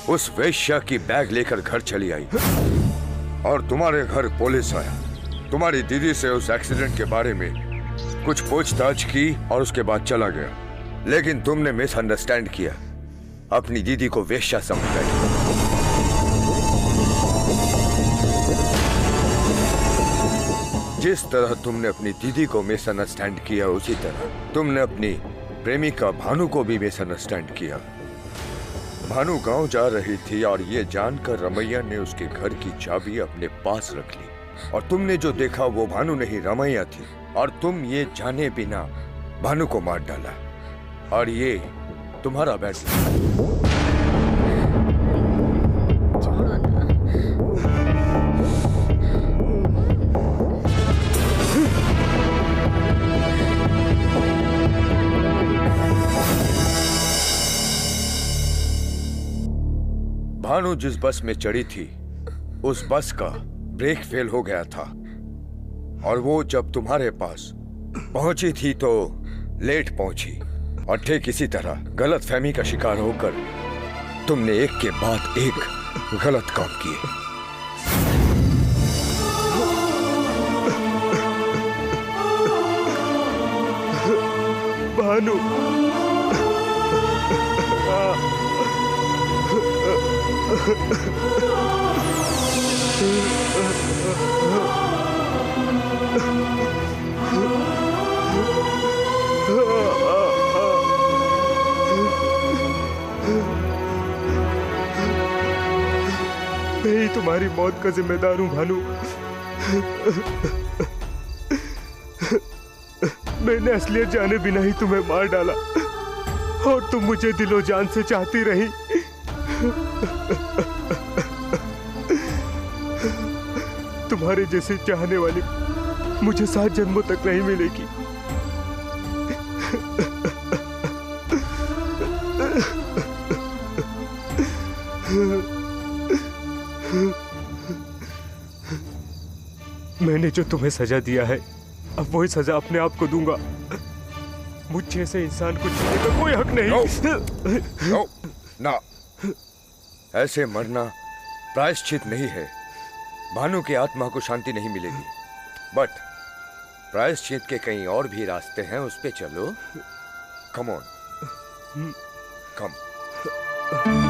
उस वेश्या की बैग लेकर घर चली आई और तुम्हारे घर पुलिस आया। तुम्हारी दीदी से उस एक्सीडेंट के बारे में कुछ पूछताछ की और उसके बाद चला गया। लेकिन तुमने मिसअंडरस्टैंड किया, अपनी दीदी को वेश्या समझ गए। जिस तरह तुमने अपनी दीदी को मिसअंडरस्टैंड किया, उसी तरह तुमने अपनी प्रेमिका भानु को भी मिसअंडरस्टैंड किया। भानु गांव जा रही थी और ये जानकर रमैया ने उसके घर की चाबी अपने पास रख ली और तुमने जो देखा वो भानु नहीं रमैया थी। और तुम ये जाने बिना भानु को मार डाला और ये तुम्हारा बैग। भानु जिस बस में चढ़ी थी उस बस का ब्रेक फेल हो गया था और वो जब तुम्हारे पास पहुंची थी तो लेट पहुंची और ठीक इसी तरह गलत फहमी का शिकार होकर तुमने एक के बाद एक गलत काम किए। भानु मैं ही तुम्हारी मौत का जिम्मेदार हूं भानु। मैंने असलियत जाने बिना ही तुम्हें मार डाला और तुम मुझे दिलो जान से चाहती रही। तुम्हारे जैसे चाहने वाली मुझे 7 जन्मों तक नहीं मिलेगी। मैंने जो तुम्हें सजा दिया है अब वही सजा अपने आप को दूंगा। मुझ जैसे इंसान को जीने का कोई हक नहीं। नो, ना, ऐसे मरना प्रायश्चित नहीं है। भानु की आत्मा को शांति नहीं मिलेगी, बट प्रायश्चित के कई और भी रास्ते हैं, उस पे चलो। Come on, come.